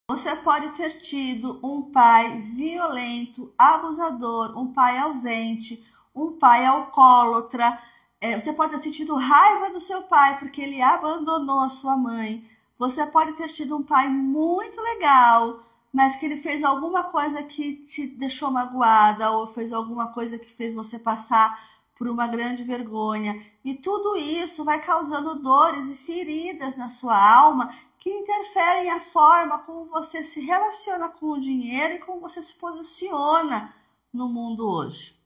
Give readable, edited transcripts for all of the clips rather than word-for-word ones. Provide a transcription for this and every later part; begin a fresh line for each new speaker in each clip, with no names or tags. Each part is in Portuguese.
Você pode ter tido um pai violento, abusador, um pai ausente, um pai alcoólatra. Você pode ter sentido raiva do seu pai porque ele abandonou a sua mãe. Você pode ter tido um pai muito legal, mas que ele fez alguma coisa que te deixou magoada ou fez alguma coisa que fez você passar por uma grande vergonha. E tudo isso vai causando dores e feridas na sua alma que interferem a forma como você se relaciona com o dinheiro e como você se posiciona no mundo hoje.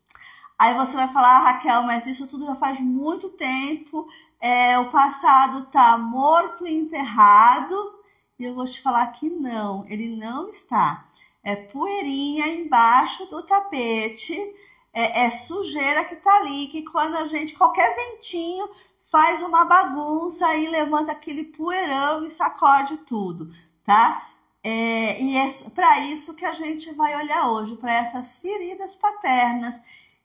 Aí você vai falar, Raquel, mas isso tudo já faz muito tempo, o passado está morto e enterrado, e eu vou te falar que não, ele não está. É poeirinha embaixo do tapete, é sujeira que está ali, que quando qualquer ventinho faz uma bagunça e levanta aquele poeirão e sacode tudo, tá? E é para isso que a gente vai olhar hoje, para essas feridas paternas,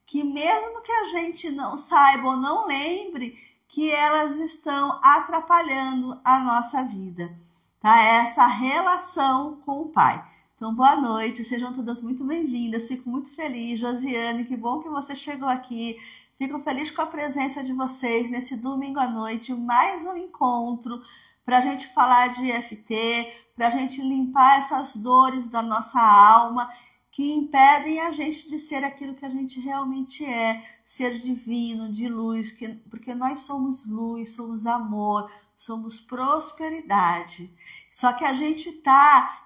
que mesmo que a gente não saiba ou não lembre, que elas estão atrapalhando a nossa vida, tá? Essa relação com o pai. Então, boa noite, sejam todas muito bem-vindas, fico muito feliz. Josiane, que bom que você chegou aqui. Fico feliz com a presença de vocês nesse domingo à noite, mais um encontro para a gente falar de EFT, para a gente limpar essas dores da nossa alma que impedem a gente de ser aquilo que a gente realmente é, ser divino, de luz, porque nós somos luz, somos amor, somos prosperidade. Só que a gente está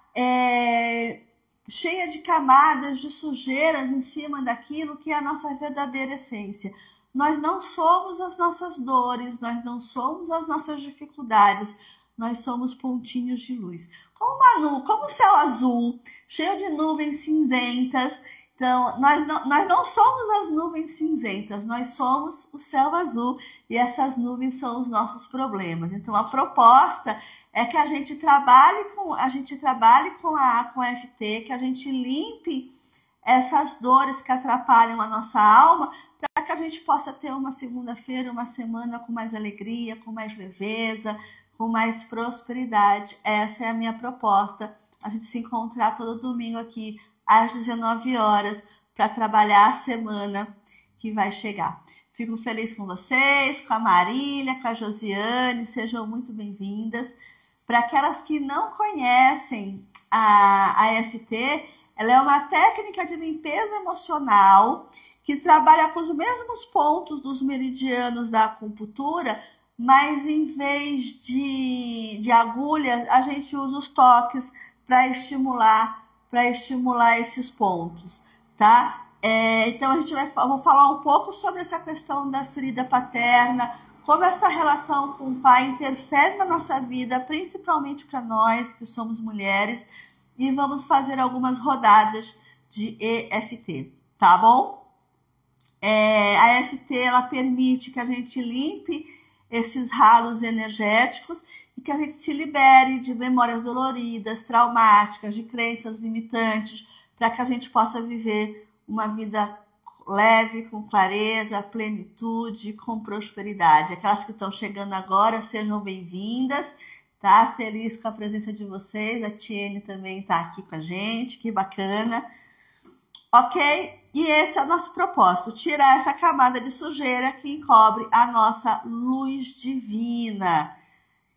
cheia de camadas de sujeiras em cima daquilo que é a nossa verdadeira essência. Nós não somos as nossas dores, nós não somos as nossas dificuldades, nós somos pontinhos de luz. Como o céu azul, cheio de nuvens cinzentas. Então, nós não somos as nuvens cinzentas, nós somos o céu azul e essas nuvens são os nossos problemas. Então, a proposta é que a gente trabalhe com a EFT, que a gente limpe essas dores que atrapalham a nossa alma, para que a gente possa ter uma segunda-feira, uma semana com mais alegria, com mais leveza, com mais prosperidade. Essa é a minha proposta, a gente se encontrar todo domingo aqui às 19 horas para trabalhar a semana que vai chegar. Fico feliz com vocês, com a Marília, com a Josiane, sejam muito bem-vindas. Para aquelas que não conhecem a EFT, ela é uma técnica de limpeza emocional que trabalha com os mesmos pontos dos meridianos da acupuntura, mas em vez de agulhas, a gente usa os toques para estimular esses pontos, tá? Então, vou falar um pouco sobre essa questão da ferida paterna, como essa relação com o pai interfere na nossa vida, principalmente para nós que somos mulheres, e vamos fazer algumas rodadas de EFT, tá bom? A EFT, ela permite que a gente limpe esses ralos energéticos e que a gente se libere de memórias doloridas, traumáticas, de crenças limitantes, para que a gente possa viver uma vida leve, com clareza, plenitude, com prosperidade. Aquelas que estão chegando agora, sejam bem-vindas, tá? Feliz com a presença de vocês, a Tiene também está aqui com a gente, que bacana. Ok? E esse é o nosso propósito, tirar essa camada de sujeira que encobre a nossa luz divina.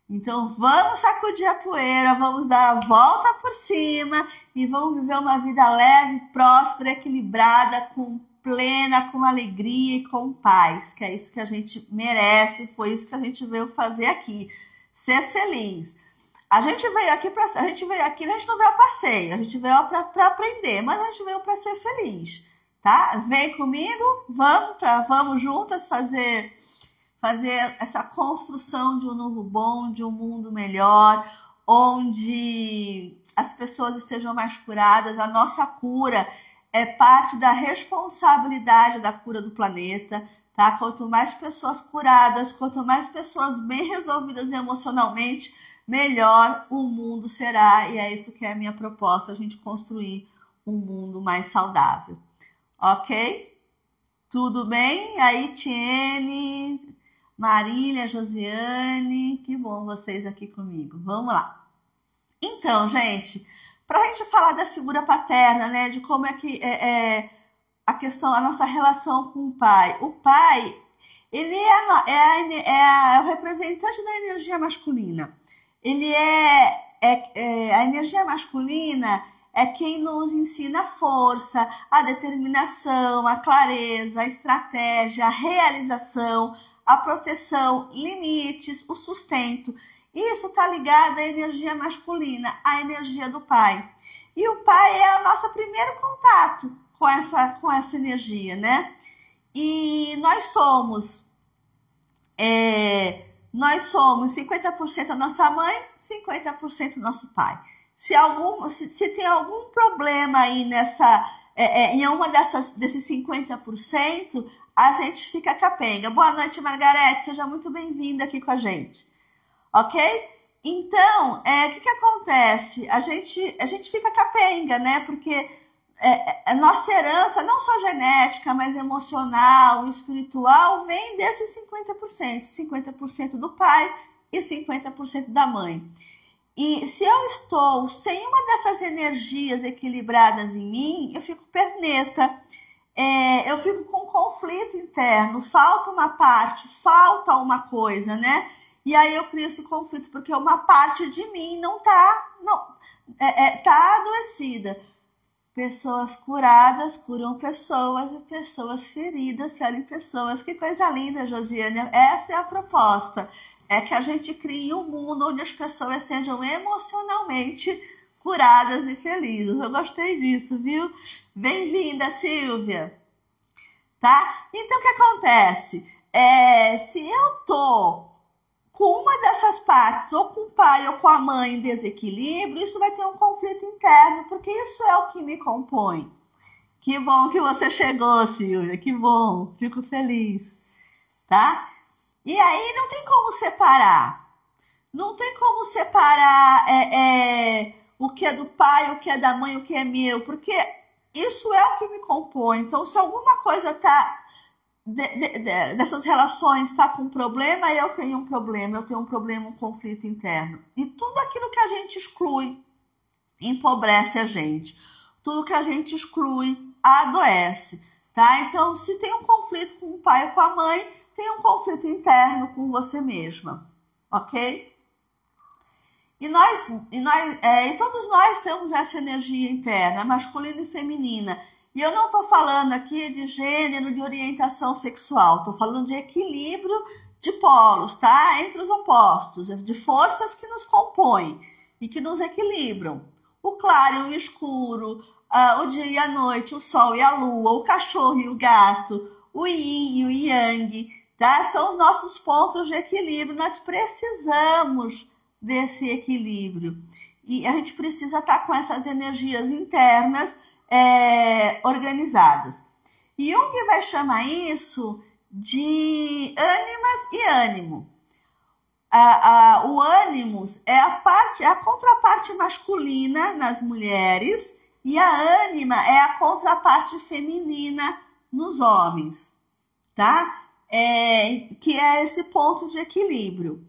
Então, vamos sacudir a poeira, vamos dar a volta por cima e vamos viver uma vida leve, próspera, equilibrada, com alegria e com paz, que é isso que a gente merece, foi isso que a gente veio fazer aqui, ser feliz. A gente veio aqui, a gente não veio a passeio, a gente veio para aprender, mas a gente veio para ser feliz, tá? Vem comigo, vamos juntas fazer essa construção de um novo bom, de um mundo melhor, onde as pessoas estejam mais curadas. A nossa cura é parte da responsabilidade da cura do planeta, tá? Quanto mais pessoas curadas, quanto mais pessoas bem resolvidas emocionalmente, melhor o mundo será. E é isso que é a minha proposta, a gente construir um mundo mais saudável. Ok? Tudo bem? Aí, Tiene, Marília, Josiane, que bom vocês aqui comigo. Vamos lá. Então, gente, para a gente falar da figura paterna, né? De como é que a questão, a nossa relação com o pai. O pai, ele é o representante da energia masculina. Ele a energia masculina é quem nos ensina a força, a determinação, a clareza, a estratégia, a realização, a proteção, limites, o sustento. Isso está ligado à energia masculina, à energia do pai. E o pai é o nosso primeiro contato com essa energia, né? E nós somos 50% a nossa mãe, 50% nosso pai. Se tem algum problema aí em uma desses 50%, a gente fica capenga. Boa noite, Margarete, seja muito bem-vinda aqui com a gente. Ok? Então, o que acontece? A gente fica capenga, né? Porque a nossa herança, não só genética, mas emocional, espiritual, vem desses 50%. 50% do pai e 50% da mãe. E se eu estou sem uma dessas energias equilibradas em mim, eu fico perneta, eu fico com conflito interno, falta uma parte, falta uma coisa, né? E aí eu crio esse conflito, porque uma parte de mim tá adoecida. Pessoas curadas curam pessoas e pessoas feridas ferem pessoas. Que coisa linda, Josiane. Essa é a proposta. É que a gente crie um mundo onde as pessoas sejam emocionalmente curadas e felizes. Eu gostei disso, viu? Bem-vinda, Silvia. Tá? Então, o que acontece? Se eu tô com uma dessas partes, ou com o pai ou com a mãe em desequilíbrio, isso vai ter um conflito interno, porque isso é o que me compõe. Que bom que você chegou, Silvia, que bom, fico feliz, tá? E aí não tem como separar. Não tem como separar o que é do pai, o que é da mãe, o que é meu, porque isso é o que me compõe. Então, se alguma coisa dessas relações está com um problema, eu tenho um problema, um conflito interno. E tudo aquilo que a gente exclui empobrece a gente. Tudo que a gente exclui adoece, tá? Então, se tem um conflito com o pai ou com a mãe, tem um conflito interno com você mesma, ok? E todos nós temos essa energia interna, masculina e feminina. E eu não estou falando aqui de gênero, de orientação sexual, estou falando de equilíbrio de polos, tá? Entre os opostos, de forças que nos compõem e que nos equilibram. O claro e o escuro, o dia e a noite, o sol e a lua, o cachorro e o gato, o yin e o yang, tá? São os nossos pontos de equilíbrio. Nós precisamos desse equilíbrio. E a gente precisa estar com essas energias internas organizadas. Jung vai chamar isso de ânimas e ânimo. O ânimos é a contraparte masculina nas mulheres e a ânima é a contraparte feminina nos homens, tá? Que é esse ponto de equilíbrio,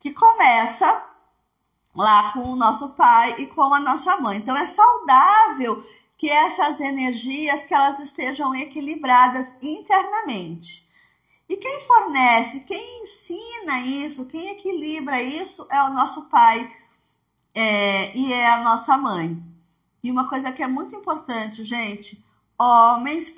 que começa lá com o nosso pai e com a nossa mãe. Então, é saudável que essas energias, que elas estejam equilibradas internamente. E quem fornece, quem ensina isso, quem equilibra isso é o nosso pai e é a nossa mãe. E uma coisa que é muito importante, gente, homens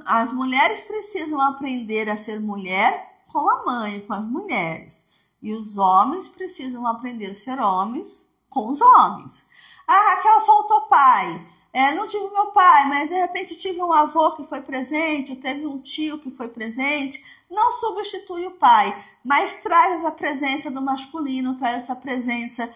as mulheres precisam aprender a ser mulher com a mãe, com as mulheres. E os homens precisam aprender a ser homens com os homens. Raquel, faltou pai. Não tive meu pai, mas de repente tive um avô que foi presente, teve um tio que foi presente. Não substitui o pai, mas traz a presença do masculino, traz essa presença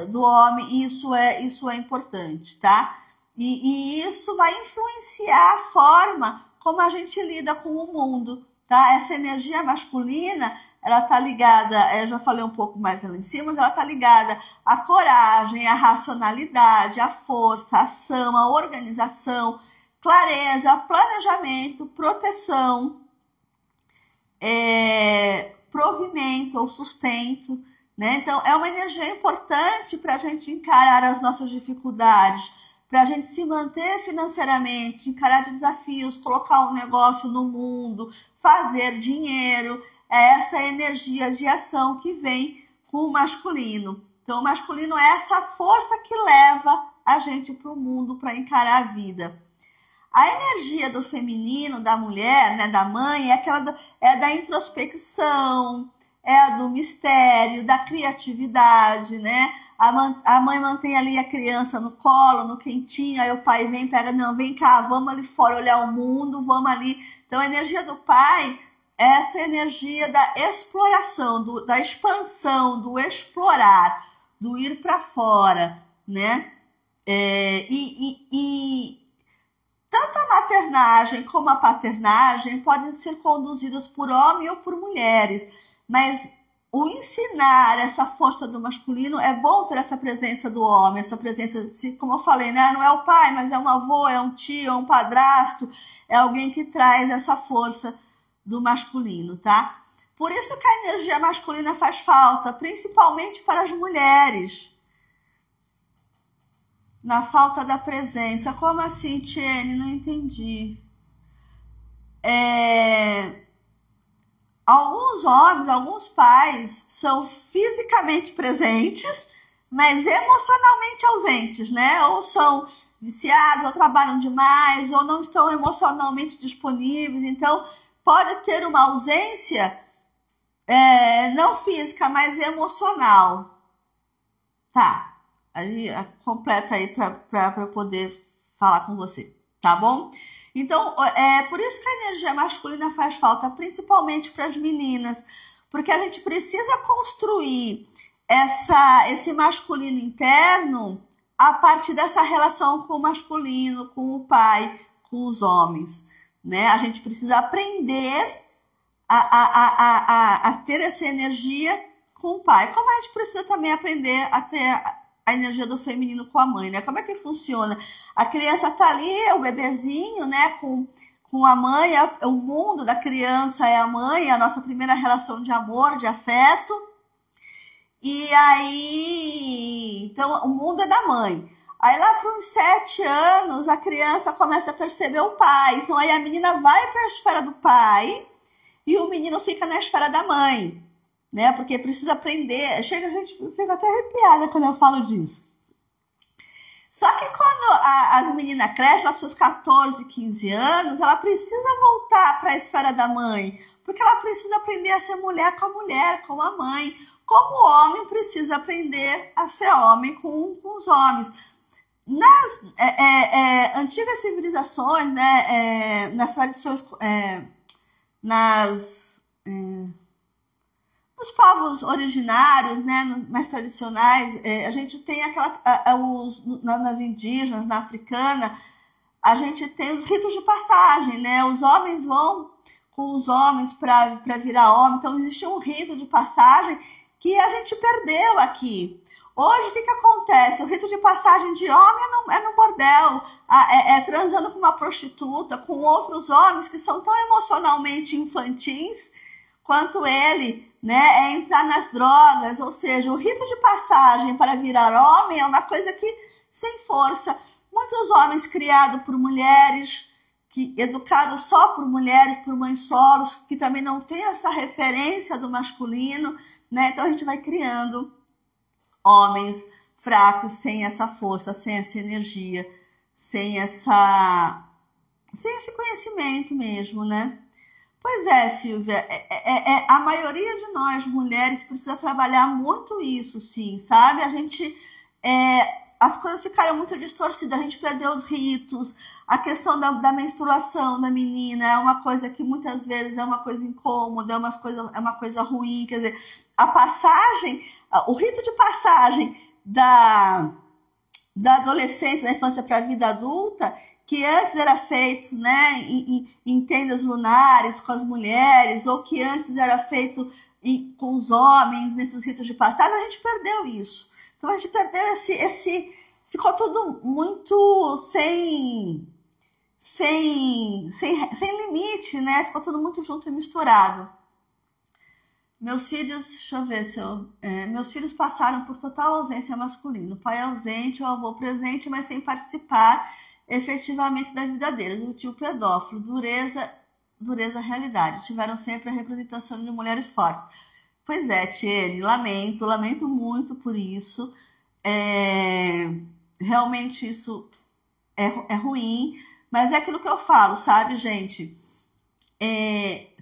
do homem. Isso é importante, tá? E isso vai influenciar a forma como a gente lida com o mundo, tá? Essa energia masculina, ela tá ligada, eu já falei um pouco mais lá em cima, mas ela tá ligada à coragem, à racionalidade, à força, à ação, à organização, clareza, planejamento, proteção, provimento ou sustento, né? Então, é uma energia importante para a gente encarar as nossas dificuldades, para a gente se manter financeiramente, encarar desafios, colocar um negócio no mundo, fazer dinheiro. É essa energia de ação que vem com o masculino. Então, o masculino é essa força que leva a gente para o mundo, para encarar a vida. A energia do feminino, da mulher, né, da mãe, é da introspecção, é a do mistério, da criatividade, né? A mãe mantém ali a criança no colo, no quentinho, aí o pai vem, pega, não, vem cá, vamos ali fora olhar o mundo, vamos ali. Então, a energia do pai é essa energia da exploração, da expansão, do explorar, do ir para fora, né? Tanto a maternagem como a paternagem podem ser conduzidas por homens ou por mulheres, mas o ensinar essa força do masculino é bom ter essa presença do homem, essa presença, como eu falei, né? Não é o pai, mas é um avô, é um tio, é um padrasto, é alguém que traz essa força do masculino, tá? Por isso que a energia masculina faz falta, principalmente para as mulheres. Na falta da presença. Como assim, Tiene? Não entendi. Alguns homens, alguns pais são fisicamente presentes, mas emocionalmente ausentes, né? Ou são viciados, ou trabalham demais, ou não estão emocionalmente disponíveis. Então, pode ter uma ausência não física, mas emocional. Tá. Aí completa aí para poder falar com você, tá bom? Então, por isso que a energia masculina faz falta, principalmente para as meninas, porque a gente precisa construir esse masculino interno a partir dessa relação com o masculino, com o pai, com os homens, né? A gente precisa aprender a ter essa energia com o pai, como a gente precisa também aprender a ter a energia do feminino com a mãe, né? Como é que funciona? A criança tá ali, o bebezinho, né? Com a mãe, o mundo da criança é a mãe, é a nossa primeira relação de amor, de afeto. E aí, então, o mundo é da mãe. Aí lá para uns 7 anos, a criança começa a perceber o pai. Então aí a menina vai para a esfera do pai e o menino fica na esfera da mãe. Né? Porque precisa aprender. A gente fica até arrepiada quando eu falo disso. Só que quando as meninas crescem, lá para os seus 14, 15 anos, ela precisa voltar para a esfera da mãe. Porque ela precisa aprender a ser mulher, com a mãe. Como o homem precisa aprender a ser homem com os homens. Nas antigas civilizações, né, nas tradições, nos povos originários, né, mais tradicionais, a gente tem nas indígenas, na africana, a gente tem os ritos de passagem, né? Os homens vão com os homens para virar homem, então existe um rito de passagem que a gente perdeu aqui. Hoje, o que acontece? O rito de passagem de homem é no bordel, transando com uma prostituta, com outros homens que são tão emocionalmente infantis quanto ele, né? É entrar nas drogas, ou seja, o rito de passagem para virar homem é uma coisa que sem força. Muitos homens criados por mulheres, educados só por mulheres, por mães solos, que também não tem essa referência do masculino, né? Então a gente vai criando homens fracos, sem essa força, sem essa energia, sem esse conhecimento mesmo, né? Pois é, Silvia, a maioria de nós, mulheres, precisa trabalhar muito isso, sim, sabe? As coisas ficaram muito distorcidas, a gente perdeu os ritos, a questão da menstruação da menina é uma coisa que muitas vezes é uma coisa incômoda, é uma coisa ruim, quer dizer, a passagem, o rito de passagem da adolescência, da infância para a vida adulta, que antes era feito, né, em tendas lunares com as mulheres, ou que antes era feito com os homens, nesses ritos de passagem, a gente perdeu isso. Então a gente perdeu ficou tudo muito sem limite, né? Ficou tudo muito junto e misturado. Meus filhos, deixa eu ver se eu. Meus filhos passaram por total ausência masculina. O pai ausente, o avô presente, mas sem participar efetivamente da vida deles. O tio pedófilo, dureza realidade. Tiveram sempre a representação de mulheres fortes. Pois é, Tiene, lamento muito por isso. Realmente isso é ruim, mas é aquilo que eu falo, sabe, gente?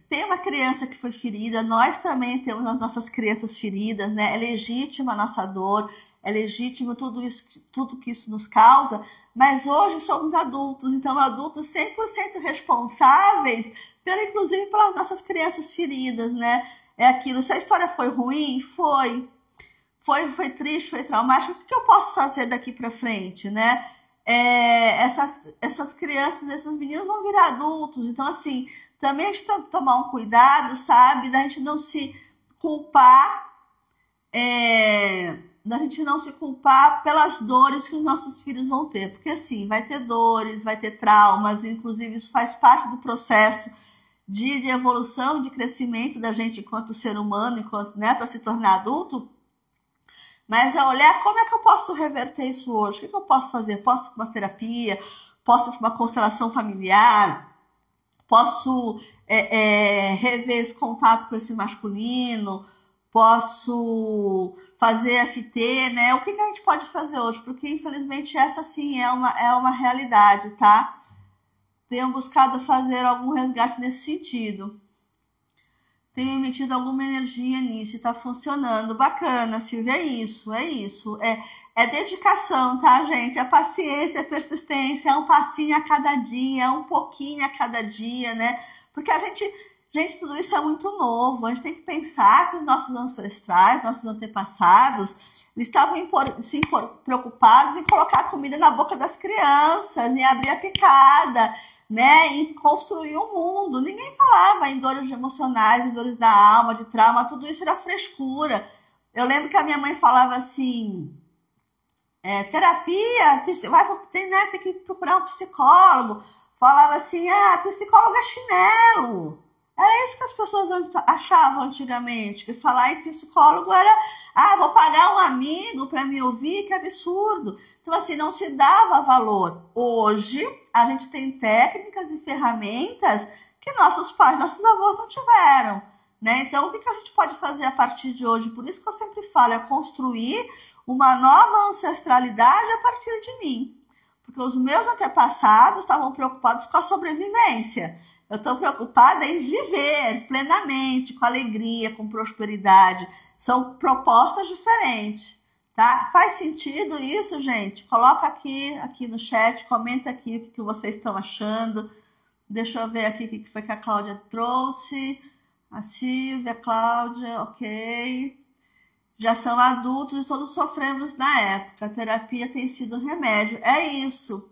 Tem uma criança que foi ferida, nós também temos as nossas crianças feridas, né? É legítima a nossa dor, é legítimo tudo que isso nos causa, mas hoje somos adultos, então adultos 100% responsáveis, inclusive pelas nossas crianças feridas, né? É aquilo, se a história foi ruim, foi triste, foi traumático, o que eu posso fazer daqui para frente, né? Essas crianças, esses meninos vão virar adultos, então assim, também a gente tem que tomar um cuidado, sabe, da gente não se culpar, pelas dores que os nossos filhos vão ter, porque assim, vai ter dores, vai ter traumas, inclusive isso faz parte do processo de evolução, de crescimento da gente enquanto ser humano, enquanto, né, para se tornar adulto. Mas é olhar como é que eu posso reverter isso hoje, o que eu posso fazer? Posso ir para uma terapia, posso ir para uma constelação familiar, posso rever esse contato com esse masculino, posso fazer FT, né? O que a gente pode fazer hoje? Porque, infelizmente, essa sim é uma realidade, tá? Tenho buscado fazer algum resgate nesse sentido. Tenho emitido alguma energia nisso e tá funcionando. Bacana, Silvia, é isso. É dedicação, tá, gente? É paciência, é persistência, é um passinho a cada dia, é um pouquinho a cada dia, né? Porque gente, tudo isso é muito novo. A gente tem que pensar que os nossos ancestrais, nossos antepassados, eles estavam preocupados em colocar comida na boca das crianças, em abrir a picada, né, em construir um mundo. Ninguém falava em dores emocionais, em dores da alma, de trauma, tudo isso era frescura. Eu lembro que a minha mãe falava assim, terapia, tem que procurar um psicólogo. Falava assim, psicólogo é chinelo. Era isso que as pessoas achavam antigamente, que falar em psicólogo era, vou pagar um amigo para me ouvir, que absurdo. Então, assim, não se dava valor. Hoje, a gente tem técnicas e ferramentas que nossos pais, nossos avós não tiveram, né? Então, o que a gente pode fazer a partir de hoje? Por isso que eu sempre falo, é construir uma nova ancestralidade a partir de mim. Porque os meus antepassados estavam preocupados com a sobrevivência. Eu estou preocupada em viver plenamente, com alegria, com prosperidade. São propostas diferentes, tá? Faz sentido isso, gente? Coloca aqui no chat, comenta aqui o que vocês estão achando. Deixa eu ver aqui o que foi que a Cláudia trouxe. A Silvia, a Cláudia, ok. Já são adultos e todos sofremos na época. A terapia tem sido remédio. É isso.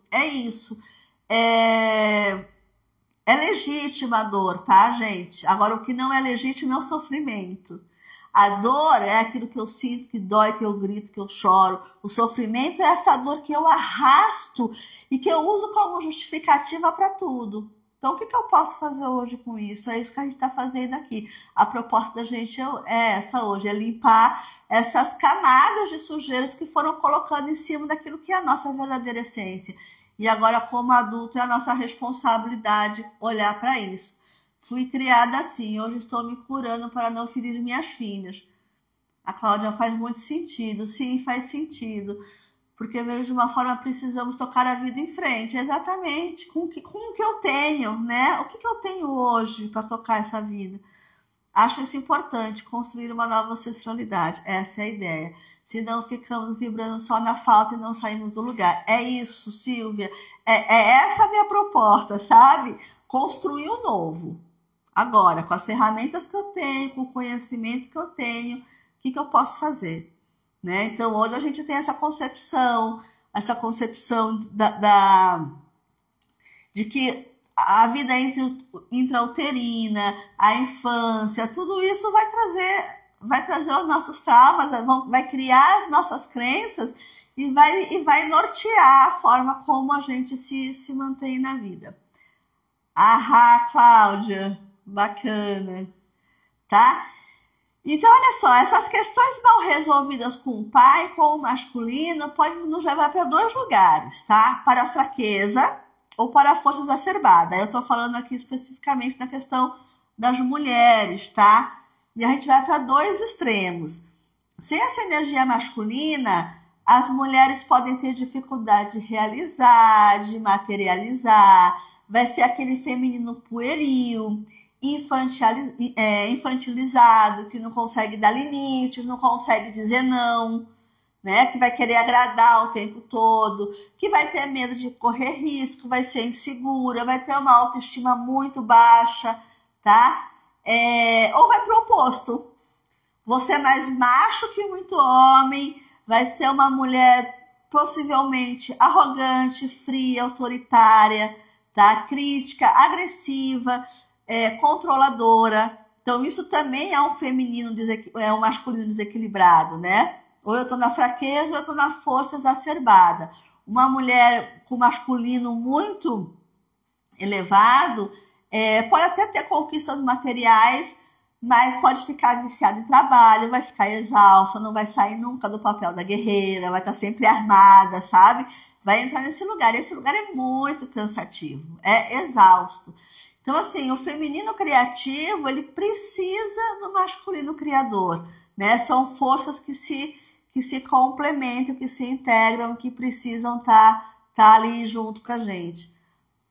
É legítima a dor, tá, gente? Agora, o que não é legítimo é o sofrimento. A dor é aquilo que eu sinto, que dói, que eu grito, que eu choro. O sofrimento é essa dor que eu arrasto e que eu uso como justificativa para tudo. Então, o que eu posso fazer hoje com isso? É isso que a gente está fazendo aqui. A proposta da gente é essa hoje, é limpar essas camadas de sujeiras que foram colocando em cima daquilo que é a nossa verdadeira essência. E agora, como adulto, é a nossa responsabilidade olhar para isso. Fui criada assim, hoje estou me curando para não ferir minhas filhas. A Cláudia, faz muito sentido. Sim, faz sentido. Porque veio de uma forma, precisamos tocar a vida em frente. Exatamente, com o que eu tenho, né? O que eu tenho hoje para tocar essa vida? Acho isso importante, construir uma nova ancestralidade. Essa é a ideia. Senão ficamos vibrando só na falta e não saímos do lugar. É isso, Silvia. É essa a minha proposta, sabe? Construir o novo. Agora, com as ferramentas que eu tenho, com o conhecimento que eu tenho, o que eu posso fazer? Né? Então, hoje a gente tem essa concepção de que a vida intrauterina, a infância, tudo isso vai trazer os nossos traumas, vai criar as nossas crenças e vai nortear a forma como a gente se mantém na vida. Cláudia, bacana, tá? Então, olha só, essas questões mal resolvidas com o pai, com o masculino, podem nos levar para dois lugares, tá? Para a fraqueza ou para a força exacerbada. Eu estou falando aqui especificamente na questão das mulheres, tá? E a gente vai para dois extremos. Sem essa energia masculina, as mulheres podem ter dificuldade de realizar, de materializar, vai ser aquele feminino pueril, infantilizado, que não consegue dar limites, não consegue dizer não, né? Que vai querer agradar o tempo todo, que vai ter medo de correr risco, vai ser insegura, vai ter uma autoestima muito baixa, tá? Ou vai pro oposto. Você é mais macho que muito homem, vai ser uma mulher possivelmente arrogante, fria, autoritária, tá? Crítica, agressiva, controladora. Então, isso também é um feminino, é um masculino desequilibrado, né? Ou eu tô na fraqueza ou eu tô na força exacerbada. Uma mulher com masculino muito elevado pode até ter conquistas materiais, mas pode ficar viciada em trabalho, vai ficar exausta, não vai sair nunca do papel da guerreira, vai estar sempre armada, sabe? Vai entrar nesse lugar. Esse lugar é muito cansativo, é exausto. Então, assim, o feminino criativo, ele precisa do masculino criador, né? São forças que se complementam, que se integram, que precisam tá ali junto com a gente.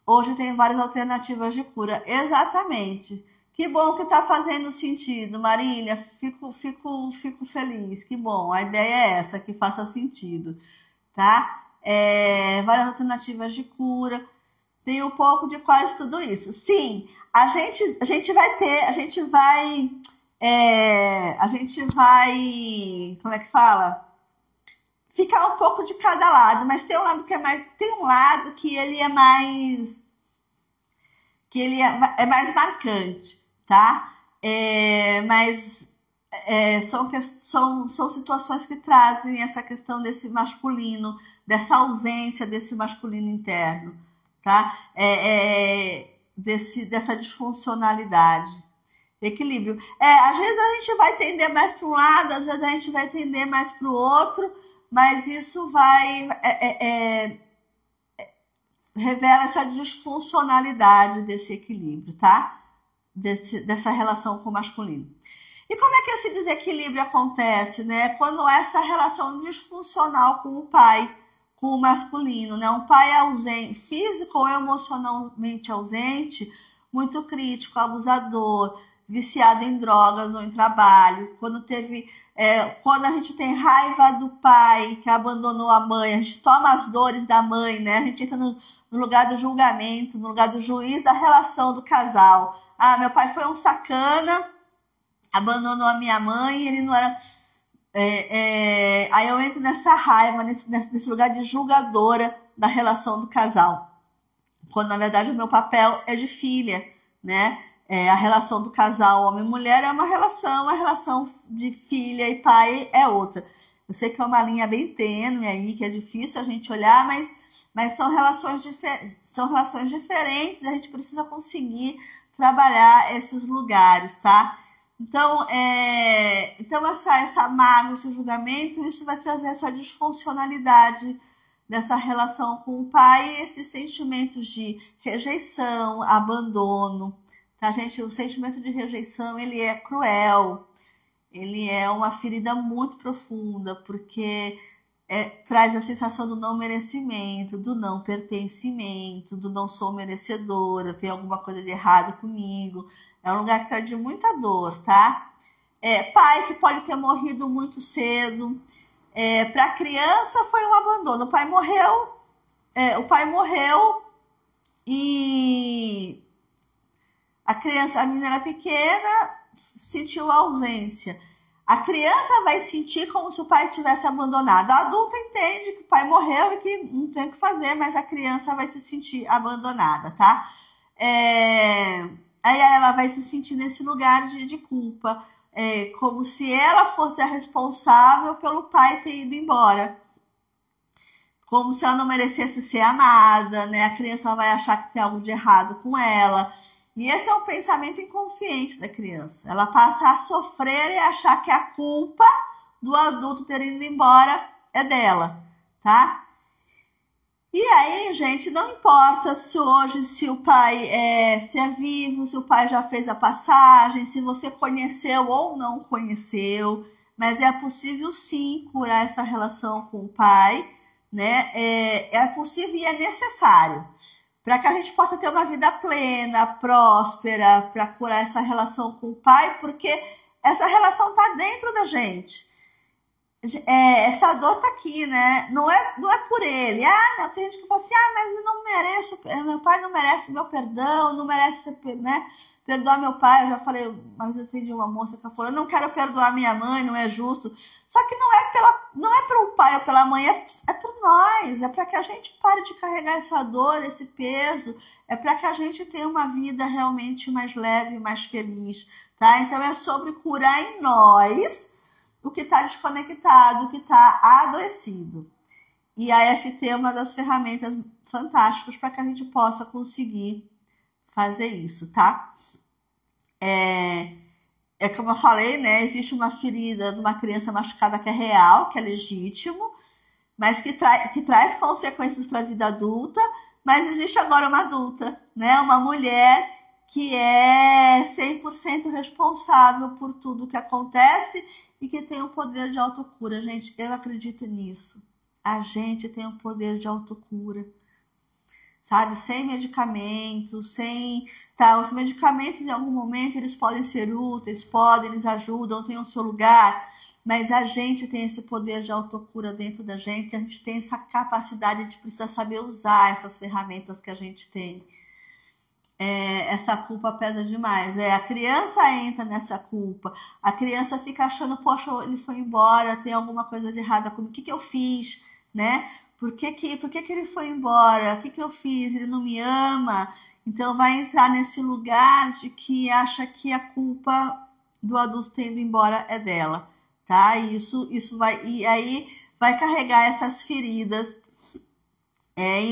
Hoje tem várias alternativas de cura. Exatamente. Que bom que tá fazendo sentido, Marília. Fico feliz. Que bom. A ideia é essa, que faça sentido, tá? Várias alternativas de cura. Tem um pouco de quase tudo isso. Sim, a gente vai, como é que fala? Ficar um pouco de cada lado, mas tem um lado que ele é mais marcante, tá? São situações que trazem essa questão desse masculino, dessa ausência desse masculino interno, tá? Dessa disfuncionalidade. Equilíbrio. Às vezes a gente vai tender mais para um lado, às vezes a gente vai tender mais para o outro, mas isso revela essa disfuncionalidade desse equilíbrio, tá? Dessa relação com o masculino. E como é que esse desequilíbrio acontece, né? Quando essa relação disfuncional com o pai, com o masculino, né? Um pai ausente, físico ou emocionalmente ausente, muito crítico, abusador, viciado em drogas ou em trabalho. Quando a gente tem raiva do pai que abandonou a mãe, a gente toma as dores da mãe, né? A gente entra no lugar do julgamento, no lugar do juiz da relação do casal. Ah, meu pai foi um sacana, abandonou a minha mãe, ele não era... aí eu entro nessa raiva, nesse lugar de julgadora da relação do casal. Quando, na verdade, o meu papel é de filha, né? A relação do casal homem e mulher é uma relação de filha e pai é outra. Eu sei que é uma linha bem tênue aí, que é difícil a gente olhar, mas são relações diferentes, a gente precisa conseguir trabalhar esses lugares, tá? Então essa mágoa, esse julgamento, isso vai trazer essa disfuncionalidade dessa relação com o pai e esses sentimentos de rejeição, abandono, tá, gente? O sentimento de rejeição, ele é cruel, ele é uma ferida muito profunda, porque traz a sensação do não merecimento, do não pertencimento, do não sou merecedora, tem alguma coisa de errado comigo. É um lugar que traz de muita dor, tá? Pai que pode ter morrido muito cedo. Para a criança foi um abandono. O pai morreu e a menina era pequena, sentiu a ausência. A criança vai sentir como se o pai tivesse abandonado. A adulta entende que o pai morreu e que não tem o que fazer, mas a criança vai se sentir abandonada, tá? Aí ela vai se sentir nesse lugar de culpa, como se ela fosse a responsável pelo pai ter ido embora. Como se ela não merecesse ser amada, né? A criança vai achar que tem algo de errado com ela. E esse é o pensamento inconsciente da criança. Ela passa a sofrer e achar que a culpa do adulto ter ido embora é dela, tá? E aí, gente, não importa se hoje, se o pai se é vivo, se o pai já fez a passagem, se você conheceu ou não conheceu, mas é possível sim curar essa relação com o pai, né? É possível e é necessário para que a gente possa ter uma vida plena, próspera, para curar essa relação com o pai, porque essa relação está dentro da gente. Essa dor tá aqui, né? Não é por ele. Não, tem gente que fala assim, mas eu não mereço, meu pai não merece meu perdão, não merece, né, perdoar meu pai. Eu já falei, uma vez eu atendi uma moça que falou, eu não quero perdoar minha mãe, não é justo. Só que não é pelo pai ou pela mãe, é por nós, é para que a gente pare de carregar essa dor, esse peso, é para que a gente tenha uma vida realmente mais leve, mais feliz, tá? Então é sobre curar em nós o que está desconectado, o que está adoecido. E a EFT é uma das ferramentas fantásticas para que a gente possa conseguir fazer isso, tá? Como eu falei, né? Existe uma ferida de uma criança machucada que é real, que é legítimo, mas que traz consequências para a vida adulta, mas existe agora uma adulta, né? Uma mulher que é 100% responsável por tudo que acontece e que tem o poder de autocura. Gente, eu acredito nisso. A gente tem o poder de autocura, sabe? Sem medicamentos, os medicamentos em algum momento eles podem ser úteis, eles ajudam, têm o seu lugar, mas a gente tem esse poder de autocura dentro da gente, a gente tem essa capacidade, a gente precisa saber usar essas ferramentas que a gente tem. Essa culpa pesa demais. A criança entra nessa culpa. A criança fica achando, poxa, ele foi embora, tem alguma coisa de errada comigo. O que eu fiz, né? Por que ele foi embora? O que eu fiz? Ele não me ama? Então vai entrar nesse lugar de que acha que a culpa do adulto ter ido embora é dela, tá? Isso vai... E aí vai carregar essas feridas.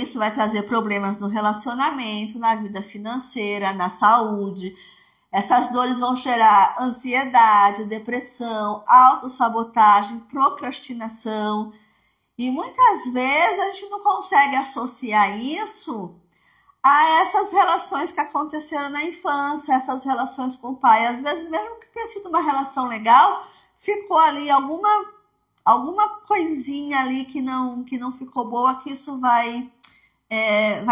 Isso vai trazer problemas no relacionamento, na vida financeira, na saúde. Essas dores vão gerar ansiedade, depressão, autossabotagem, procrastinação. E muitas vezes a gente não consegue associar isso a essas relações que aconteceram na infância, essas relações com o pai. Às vezes, mesmo que tenha sido uma relação legal, ficou ali alguma coisinha ali que não ficou boa, que isso vai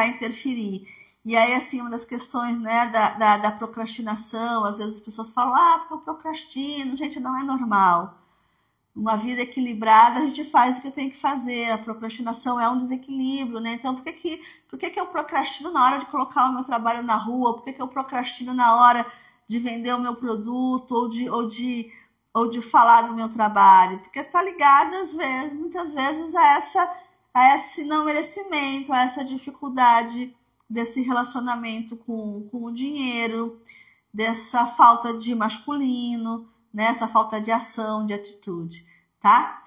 interferir. E aí, assim, uma das questões, né, da procrastinação, às vezes as pessoas falam, porque eu procrastino. Gente, não é normal. Uma vida equilibrada, a gente faz o que tem que fazer. A procrastinação é um desequilíbrio, né? Então, por que eu procrastino na hora de colocar o meu trabalho na rua? Por que eu procrastino na hora de vender o meu produto ou de falar do meu trabalho? Porque tá ligado, muitas vezes, a esse não merecimento, a essa dificuldade desse relacionamento com o dinheiro, dessa falta de masculino, né? Essa falta de ação, de atitude, tá?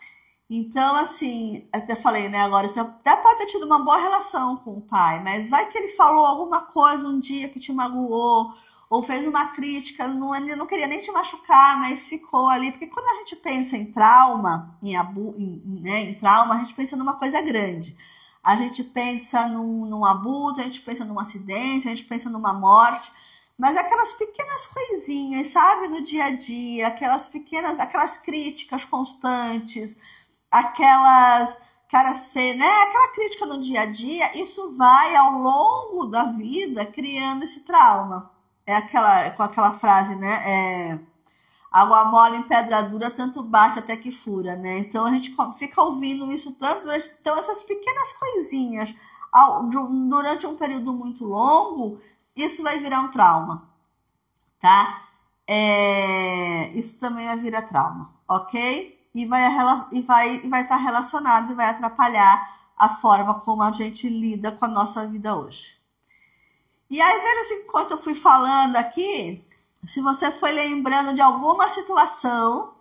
Então, assim, até falei, né? Agora, você até pode ter tido uma boa relação com o pai, mas vai que ele falou alguma coisa um dia que te magoou, ou fez uma crítica, ele não queria nem te machucar, mas ficou ali. Porque quando a gente pensa em trauma, em trauma, a gente pensa numa coisa grande. A gente pensa num abuso, a gente pensa num acidente, a gente pensa numa morte. Mas aquelas pequenas coisinhas, sabe, no dia a dia, aquelas críticas constantes, aquelas caras feias, né? Aquela crítica no dia a dia, isso vai, ao longo da vida, criando esse trauma. Com aquela frase, né? Água mole em pedra dura, tanto bate até que fura, né? Então a gente fica ouvindo isso tanto durante... Então essas pequenas coisinhas, durante um período muito longo, isso vai virar um trauma, tá? Isso também vai virar trauma, ok? E vai estar relacionado e vai atrapalhar a forma como a gente lida com a nossa vida hoje. E aí, veja assim, enquanto eu fui falando aqui, se você foi lembrando de alguma situação,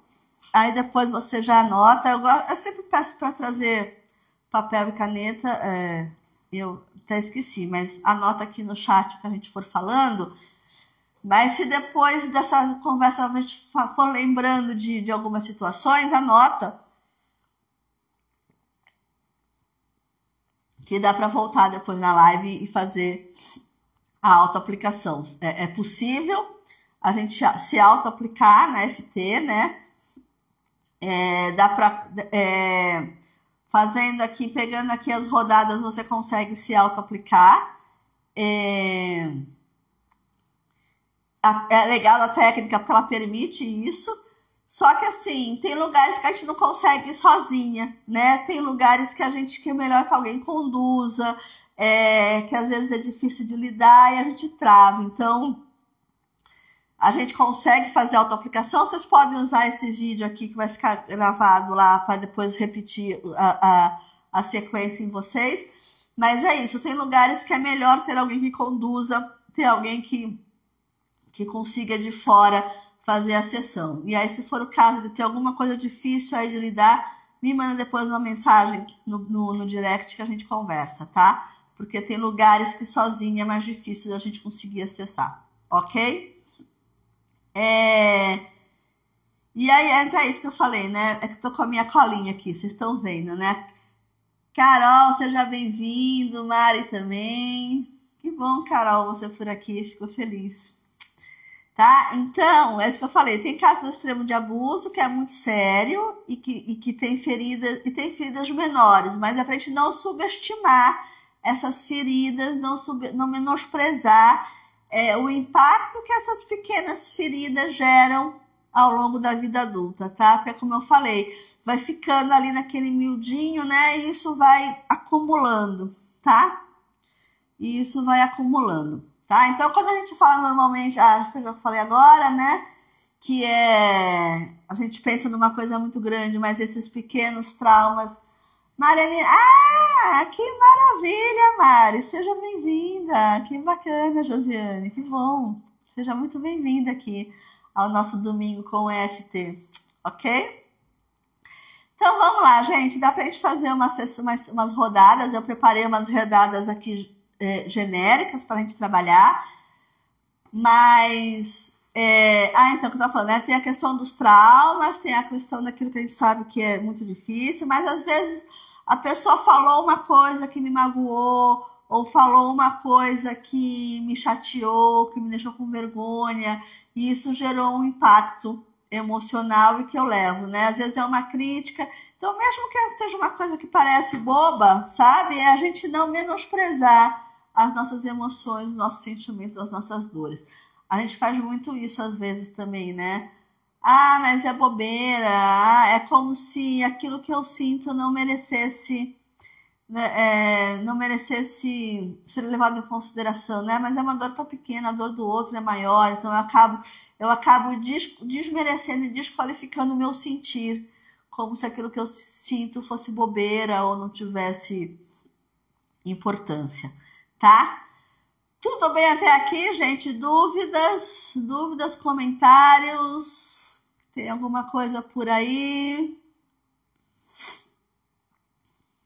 aí depois você já anota. Eu sempre peço para trazer papel e caneta, eu até esqueci, mas anota aqui no chat que a gente for falando. Mas se depois dessa conversa a gente for lembrando de algumas situações, anota que dá para voltar depois na live e fazer a autoaplicação. É possível a gente se autoaplicar na FT, né? Dá para fazendo aqui, pegando aqui as rodadas, você consegue se autoaplicar. É legal a técnica porque ela permite isso. Só que assim, tem lugares que a gente não consegue ir sozinha, né? Tem lugares que é melhor que alguém conduza, que às vezes é difícil de lidar e a gente trava. Então, a gente consegue fazer autoaplicação. Vocês podem usar esse vídeo aqui que vai ficar gravado lá para depois repetir a sequência em vocês. Mas é isso, tem lugares que é melhor ter alguém que conduza, ter alguém que consiga de fora fazer a sessão. E aí, se for o caso de ter alguma coisa difícil aí de lidar, me manda depois uma mensagem no direct que a gente conversa, tá? Porque tem lugares que sozinha é mais difícil da gente conseguir acessar, ok? E aí, é isso que eu falei, né? É que eu tô com a minha colinha aqui, vocês estão vendo, né? Carol, seja bem-vindo, Mari também. Que bom, Carol, você por aqui, fico feliz. Tá? Então, é isso que eu falei, tem casos extremos de abuso, que é muito sério e que tem feridas menores, mas é pra gente não subestimar essas feridas, não menosprezar o impacto que essas pequenas feridas geram ao longo da vida adulta, tá? Porque, como eu falei, vai ficando ali naquele miudinho, né? E isso vai acumulando, tá? E isso vai acumulando. Tá? Então, quando a gente fala normalmente, acho que eu já falei agora, né? Que a gente pensa numa coisa muito grande, mas esses pequenos traumas. Mari, que maravilha, Mari! Seja bem-vinda! Que bacana, Josiane, que bom! Seja muito bem-vinda aqui ao nosso domingo com o EFT, ok? Então, vamos lá, gente. Dá pra gente fazer umas rodadas. Eu preparei umas rodadas aqui genéricas para a gente trabalhar, mas então, o que eu tô falando, né? Tem a questão dos traumas, tem a questão daquilo que a gente sabe que é muito difícil, mas às vezes a pessoa falou uma coisa que me magoou, ou falou uma coisa que me chateou, que me deixou com vergonha, e isso gerou um impacto emocional e que eu levo, né? Às vezes é uma crítica. Então, mesmo que seja uma coisa que parece boba, sabe? É a gente não menosprezar as nossas emoções, os nossos sentimentos, as nossas dores. A gente faz muito isso às vezes também, né? Mas é bobeira. É como se aquilo que eu sinto não merecesse ser levado em consideração, né? Mas é uma dor tão pequena, a dor do outro é maior, então eu acabo desmerecendo e desqualificando o meu sentir, como se aquilo que eu sinto fosse bobeira ou não tivesse importância, tá? Tudo bem até aqui, gente? Dúvidas, comentários? Tem alguma coisa por aí?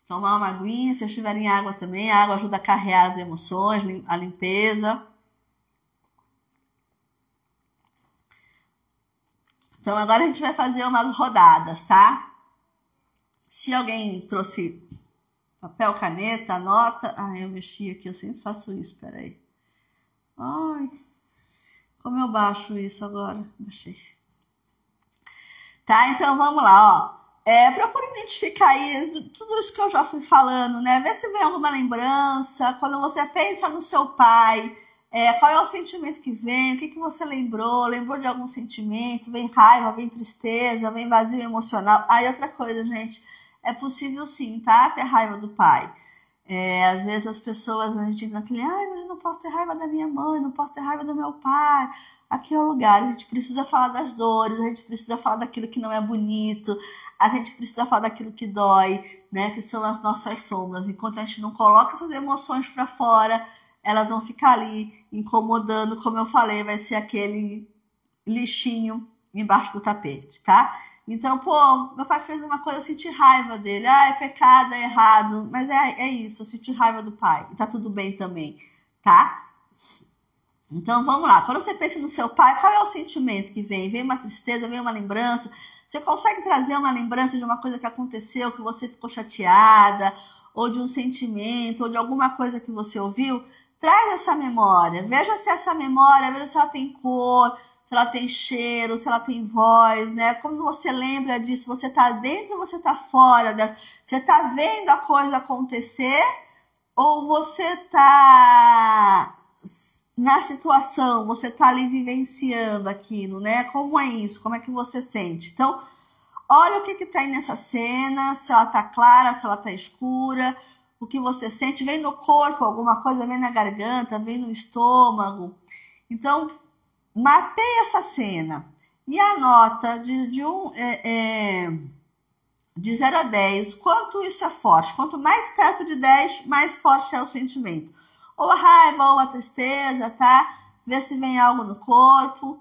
Tomar uma aguinha, se estiverem água também. A água ajuda a carrear as emoções, a limpeza. Então, agora a gente vai fazer umas rodadas, tá? Se alguém trouxe papel, caneta, anota. Eu mexi aqui, eu sempre faço isso, peraí. Como eu baixo isso agora? Baixei. Tá, então vamos lá, ó. Procura identificar aí tudo isso que eu já fui falando, né? Vê se vem alguma lembrança. Quando você pensa no seu pai, qual é o sentimento que vem? O que você lembrou? Lembrou de algum sentimento? Vem raiva, vem tristeza, vem vazio emocional. Aí outra coisa, gente, é possível sim, tá? Ter raiva do pai. Às vezes as pessoas, a gente diz naquele, mas eu não posso ter raiva da minha mãe, não posso ter raiva do meu pai. Aqui é o lugar, a gente precisa falar das dores, a gente precisa falar daquilo que não é bonito, a gente precisa falar daquilo que dói, né? Que são as nossas sombras. Enquanto a gente não coloca essas emoções para fora, elas vão ficar ali incomodando, como eu falei, vai ser aquele lixinho embaixo do tapete, tá? Então, meu pai fez uma coisa, eu senti raiva dele. É pecado, é errado. Mas é isso, eu senti raiva do pai. E tá tudo bem também, tá? Então, vamos lá. Quando você pensa no seu pai, qual é o sentimento que vem? Vem uma tristeza, vem uma lembrança. Você consegue trazer uma lembrança de uma coisa que aconteceu, que você ficou chateada, ou de um sentimento, ou de alguma coisa que você ouviu? Traz essa memória. Veja se essa memória, veja se ela tem cor, se ela tem cheiro, se ela tem voz, né? Como você lembra disso? Você está dentro ou você está fora? Você está vendo a coisa acontecer ou você está na situação, você está ali vivenciando aquilo, né? Como é isso? Como é que você sente? Então, olha o que está aí nessa cena, se ela está clara, se ela está escura, o que você sente. Vem no corpo alguma coisa, vem na garganta, vem no estômago. Então, mapeia essa cena e anota de 0 a 10 quanto isso é forte. Quanto mais perto de 10, mais forte é o sentimento. Ou a raiva, ou a tristeza, tá? Vê se vem algo no corpo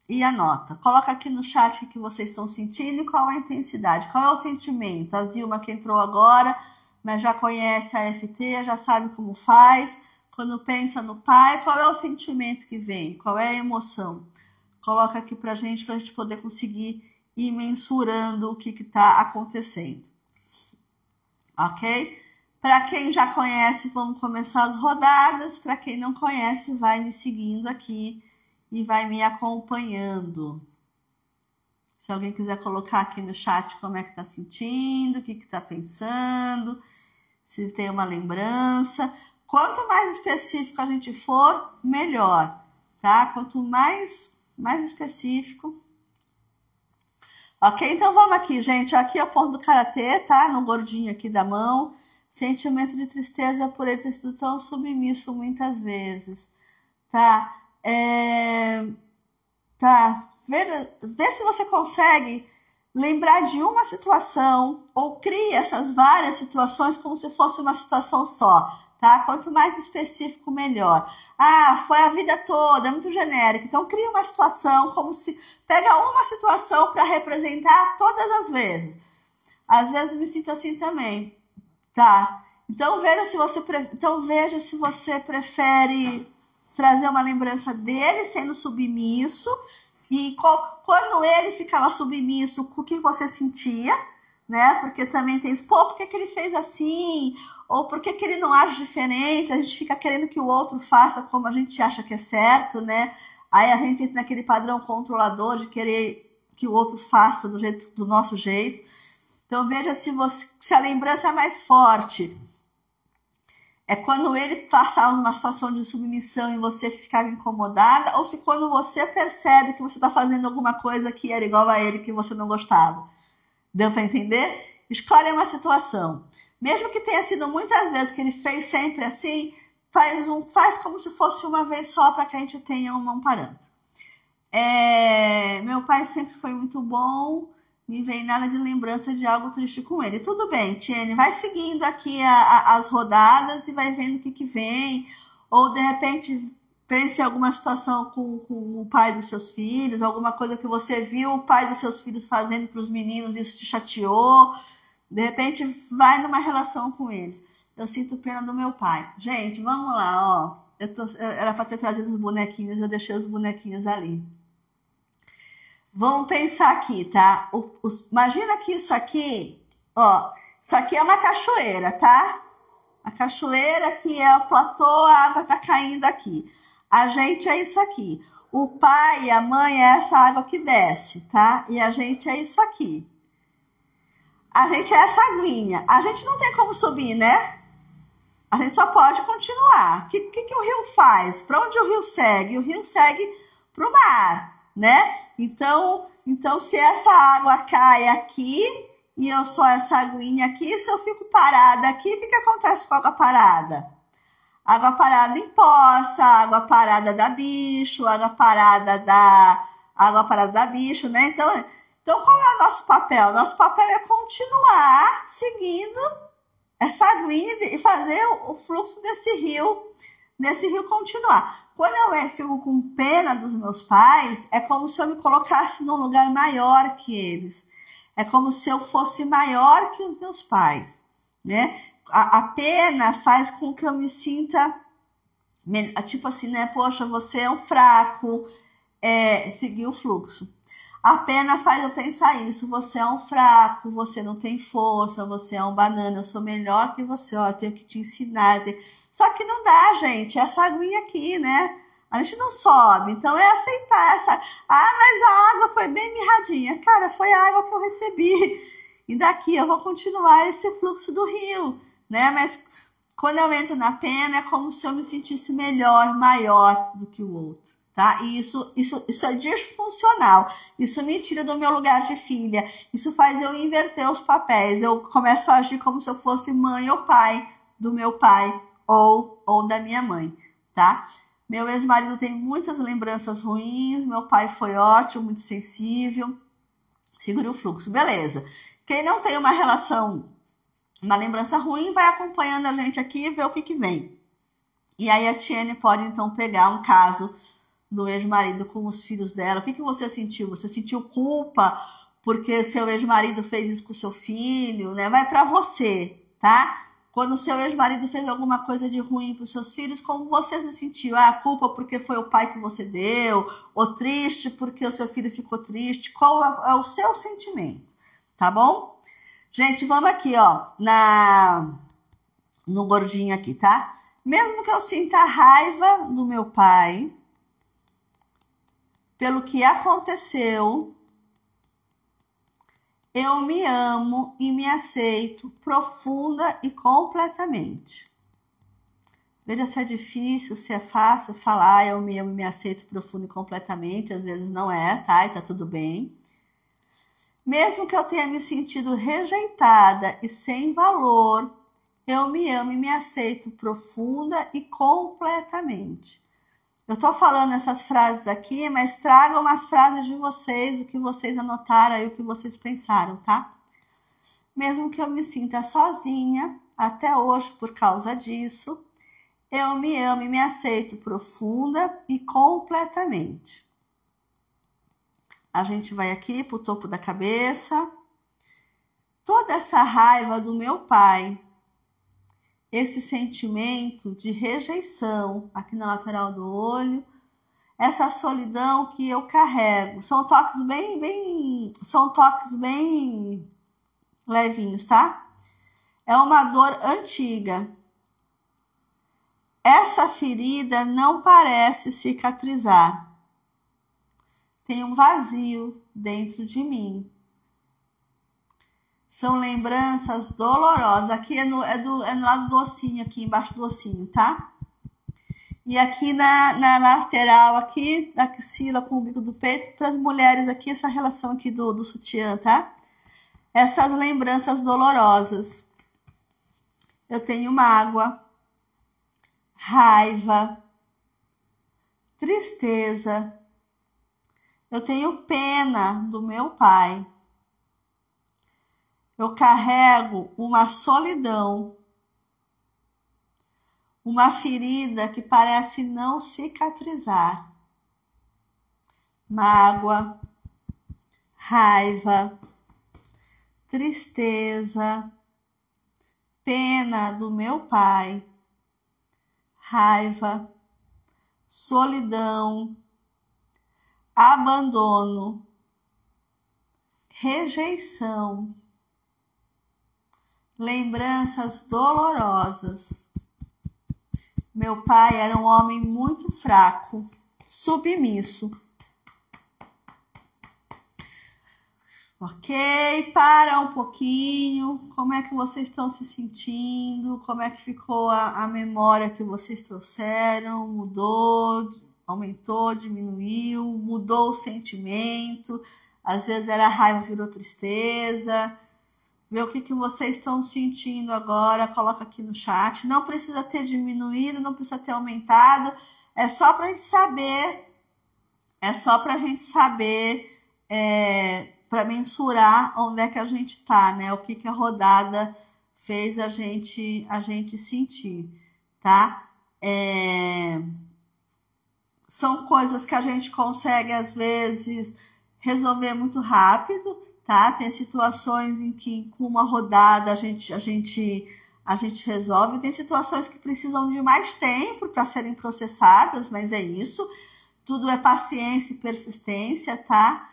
e anota. Coloca aqui no chat o que vocês estão sentindo e qual a intensidade. Qual é o sentimento? A Zilma que entrou agora, mas já conhece a FT, já sabe como faz. Quando pensa no pai, qual é o sentimento que vem? Qual é a emoção? Coloca aqui pra gente poder conseguir ir mensurando o que está acontecendo. Ok? Para quem já conhece, vamos começar as rodadas. Para quem não conhece, vai me seguindo aqui e vai me acompanhando. Se alguém quiser colocar aqui no chat como é que está sentindo, o que está pensando, se tem uma lembrança. Quanto mais específico a gente for, melhor, tá? Quanto mais específico. Ok? Então vamos aqui, gente. Aqui é o ponto do karatê, tá? No gordinho aqui da mão. Sentimento de tristeza por ele ter sido tão submisso muitas vezes, tá? Vê se você consegue lembrar de uma situação ou cria essas várias situações como se fosse uma situação só, tá? Quanto mais específico, melhor. Ah, foi a vida toda, é muito genérico. Então, cria uma situação como se... Pega uma situação para representar todas as vezes. Às vezes me sinto assim também. Tá, então veja se você prefere trazer uma lembrança dele sendo submisso e quando ele ficava submisso, o que você sentia, né? Porque também tem isso, por que ele fez assim? Ou por que ele não age diferente? A gente fica querendo que o outro faça como a gente acha que é certo, né? Aí a gente entra naquele padrão controlador de querer que o outro faça do nosso jeito. Então, veja se a lembrança é mais forte. É quando ele passava uma situação de submissão e você ficava incomodada, ou se quando você percebe que você está fazendo alguma coisa que era igual a ele, que você não gostava. Deu para entender? Escolhe uma situação. Mesmo que tenha sido muitas vezes que ele fez sempre assim, faz como se fosse uma vez só para que a gente tenha um parâmetro. Meu pai sempre foi muito bom. Me vem nada de lembrança de algo triste com ele. Tudo bem, Tiene, vai seguindo aqui as rodadas e vai vendo o que vem. Ou, de repente, pense em alguma situação com o pai dos seus filhos, alguma coisa que você viu o pai dos seus filhos fazendo para os meninos, isso te chateou. De repente, vai numa relação com eles. Eu sinto pena do meu pai. Gente, vamos lá, ó. Era para ter trazido os bonequinhos, eu deixei os bonequinhos ali. Vamos pensar aqui, tá? Imagina que isso aqui, ó, isso aqui é uma cachoeira, tá? A cachoeira aqui é o platô, a água tá caindo aqui. A gente é isso aqui. O pai e a mãe é essa água que desce, tá? E a gente é isso aqui. A gente é essa aguinha. A gente não tem como subir, né? A gente só pode continuar. O que o rio faz? Para onde o rio segue? O rio segue para o mar, né? Então, se essa água cai aqui e eu sou essa aguinha aqui, se eu fico parada aqui, o que acontece com a água parada? Água parada empoça, água parada dá bicho, água parada dá bicho, né? Então, qual é o nosso papel? Nosso papel é continuar seguindo essa aguinha e fazer o fluxo desse rio continuar. Quando eu fico com pena dos meus pais, é como se eu me colocasse num lugar maior que eles. É como se eu fosse maior que os meus pais, né? A pena faz com que eu me sinta tipo assim, né? Poxa, você é um fraco, seguir o fluxo. A pena faz eu pensar isso, você é um fraco, você não tem força, você é um banana, eu sou melhor que você, ó, eu tenho que te ensinar. Só que não dá, gente, essa aguinha aqui, né? A gente não sobe, então é aceitar essa... Ah, mas a água foi bem mirradinha. Cara, foi a água que eu recebi. E daqui eu vou continuar esse fluxo do rio, né? Mas quando eu entro na pena, é como se eu me sentisse melhor, maior do que o outro, tá? E isso é disfuncional. Isso me tira do meu lugar de filha. Isso faz eu inverter os papéis. Eu começo a agir como se eu fosse mãe ou pai do meu pai ou da minha mãe, tá? Meu ex-marido tem muitas lembranças ruins. Meu pai foi ótimo, muito sensível. Segura o fluxo, beleza. Quem não tem uma relação, uma lembrança ruim, vai acompanhando a gente aqui e vê o que vem. E aí a Tiene pode então pegar um caso do ex-marido com os filhos dela. O que você sentiu? Você sentiu culpa porque seu ex-marido fez isso com seu filho, né? Vai para você, tá? Quando o seu ex-marido fez alguma coisa de ruim para os seus filhos, como você se sentiu? Ah, culpa porque foi o pai que você deu? Ou triste porque o seu filho ficou triste? Qual é o seu sentimento? Tá bom? Gente, vamos aqui, ó, no gordinho aqui, tá? Mesmo que eu sinta raiva do meu pai pelo que aconteceu, eu me amo e me aceito profunda e completamente. Veja se é difícil, se é fácil falar eu me amo e me aceito profunda e completamente. Às vezes não é, tá? E tá tudo bem. Mesmo que eu tenha me sentido rejeitada e sem valor, eu me amo e me aceito profunda e completamente. Eu tô falando essas frases aqui, mas tragam umas frases de vocês, o que vocês anotaram aí, o que vocês pensaram, tá? Mesmo que eu me sinta sozinha, até hoje por causa disso, eu me amo e me aceito profunda e completamente. A gente vai aqui pro topo da cabeça. Toda essa raiva do meu pai, esse sentimento de rejeição aqui na lateral do olho, essa solidão que eu carrego, são toques bem levinhos, tá? É uma dor antiga. Essa ferida não parece cicatrizar. Tem um vazio dentro de mim. São lembranças dolorosas. Aqui é no lado do ossinho, aqui embaixo do ossinho, tá? E aqui na lateral, aqui, da axila com o bico do peito, para as mulheres aqui, essa relação aqui do sutiã, tá? Essas lembranças dolorosas. Eu tenho mágoa, raiva, tristeza. Eu tenho pena do meu pai. Eu carrego uma solidão, uma ferida que parece não cicatrizar. Mágoa, raiva, tristeza, pena do meu pai, raiva, solidão, abandono, rejeição, lembranças dolorosas. Meu pai era um homem muito fraco, submisso. Ok, para um pouquinho. Como é que vocês estão se sentindo? Como é que ficou a memória que vocês trouxeram? Mudou, aumentou, diminuiu, mudou o sentimento. Às vezes era raiva, virou tristeza. Vê o que vocês estão sentindo agora, coloca aqui no chat. Não precisa ter diminuído, não precisa ter aumentado. É só pra gente saber, para mensurar onde é que a gente tá, né? O que a rodada fez a gente sentir, tá? São coisas que a gente consegue, às vezes, resolver muito rápido, tá? Tem situações em que com uma rodada a gente a gente resolve. Tem situações que precisam de mais tempo para serem processadas, mas é isso. Tudo é paciência e persistência, tá?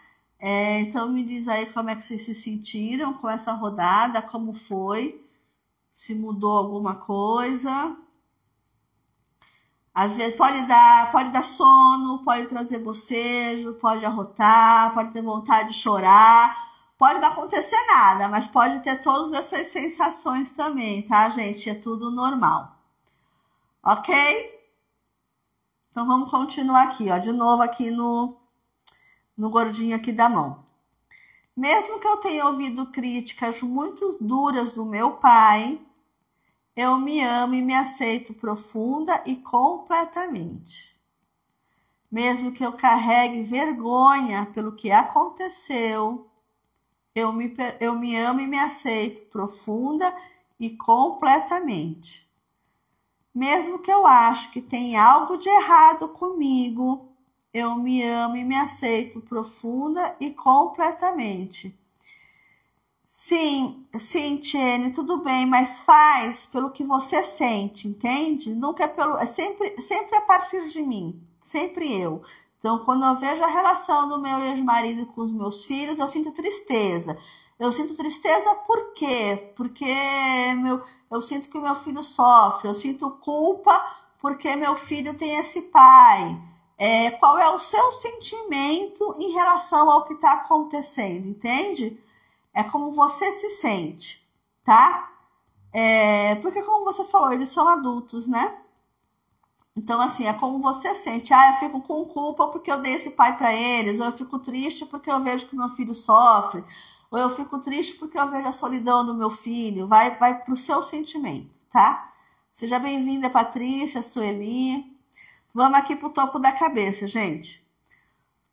Então me diz aí como é que vocês se sentiram com essa rodada, como foi, se mudou alguma coisa. Às vezes pode dar sono, pode trazer bocejo, pode arrotar, pode ter vontade de chorar, pode não acontecer nada, mas pode ter todas essas sensações também, tá, gente? É tudo normal. Ok? Então vamos continuar aqui, ó, de novo aqui no gordinho aqui da mão. Mesmo que eu tenha ouvido críticas muito duras do meu pai, eu me amo e me aceito profunda e completamente. Mesmo que eu carregue vergonha pelo que aconteceu, eu me amo e me aceito profunda e completamente. Mesmo que eu ache que tem algo de errado comigo, eu me amo e me aceito profunda e completamente. Sim, Tiene, tudo bem, mas faz pelo que você sente, entende? Nunca é sempre a partir de mim, sempre eu. Então, quando eu vejo a relação do meu ex-marido com os meus filhos, eu sinto tristeza. Eu sinto tristeza por quê? Porque eu sinto que o meu filho sofre, eu sinto culpa porque meu filho tem esse pai. Qual é o seu sentimento em relação ao que está acontecendo, entende? É como você se sente, tá? Porque como você falou, eles são adultos, né? Então, assim, é como você sente. Eu fico com culpa porque eu dei esse pai para eles. Ou eu fico triste porque eu vejo que meu filho sofre. Ou eu fico triste porque eu vejo a solidão do meu filho. Vai pro seu sentimento, tá? Seja bem-vinda, Patrícia, Sueli. Vamos aqui pro topo da cabeça, gente.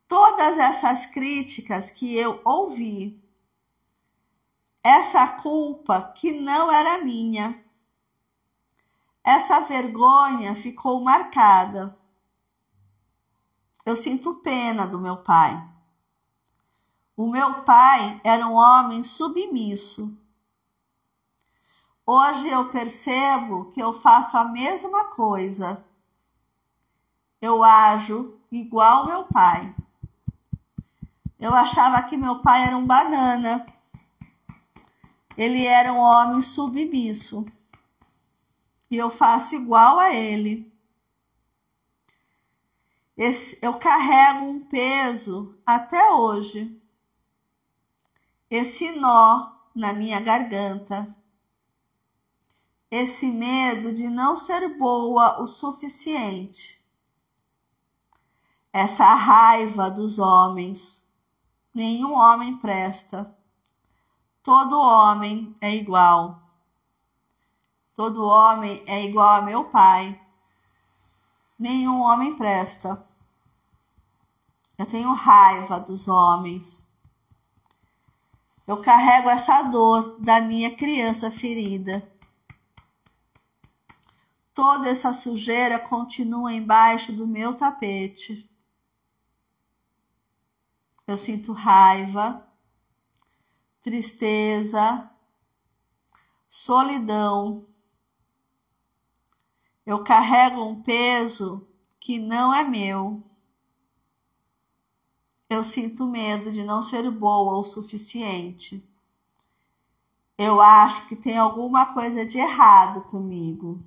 Todas essas críticas que eu ouvi, essa culpa que não era minha, essa vergonha ficou marcada. Eu sinto pena do meu pai. O meu pai era um homem submisso. Hoje eu percebo que eu faço a mesma coisa. Eu ajo igual meu pai. Eu achava que meu pai era um banana. Ele era um homem submisso. E eu faço igual a ele. Eu carrego um peso até hoje. Esse nó na minha garganta. Esse medo de não ser boa o suficiente. Essa raiva dos homens. Nenhum homem presta. Todo homem é igual. Todo homem é igual a meu pai. Nenhum homem presta. Eu tenho raiva dos homens. Eu carrego essa dor da minha criança ferida. Toda essa sujeira continua embaixo do meu tapete. Eu sinto raiva, tristeza, solidão. Eu carrego um peso que não é meu. Eu sinto medo de não ser boa o suficiente. Eu acho que tem alguma coisa de errado comigo.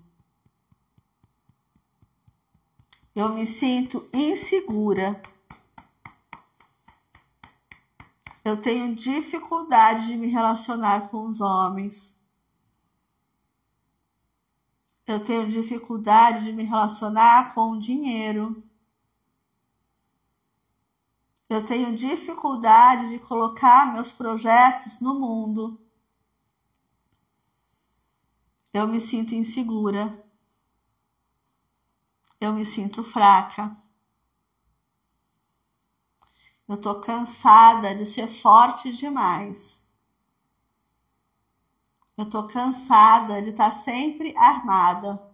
Eu me sinto insegura. Eu tenho dificuldade de me relacionar com os homens. Eu tenho dificuldade de me relacionar com o dinheiro. Eu tenho dificuldade de colocar meus projetos no mundo. Eu me sinto insegura. Eu me sinto fraca. Eu tô cansada de ser forte demais. Eu tô cansada de estar sempre armada.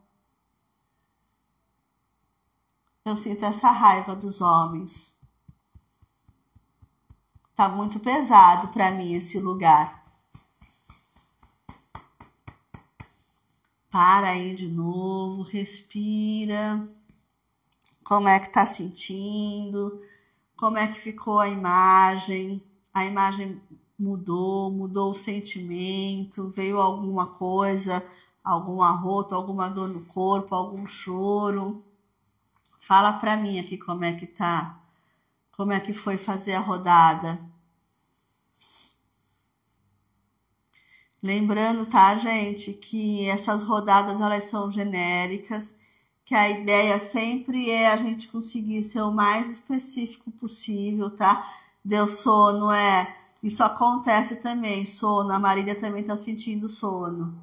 Eu sinto essa raiva dos homens. Tá muito pesado para mim esse lugar. Para aí de novo, respira. Como é que tá sentindo? Como é que ficou a imagem? A imagem mudou o sentimento, veio alguma coisa, algum arroto, alguma dor no corpo, algum choro. Fala pra mim aqui como é que tá. Como é que foi fazer a rodada? Lembrando, tá, gente, que essas rodadas elas são genéricas, que a ideia sempre é a gente conseguir ser o mais específico possível, tá? Deu sono, isso acontece também, sono, a Marília também tá sentindo sono.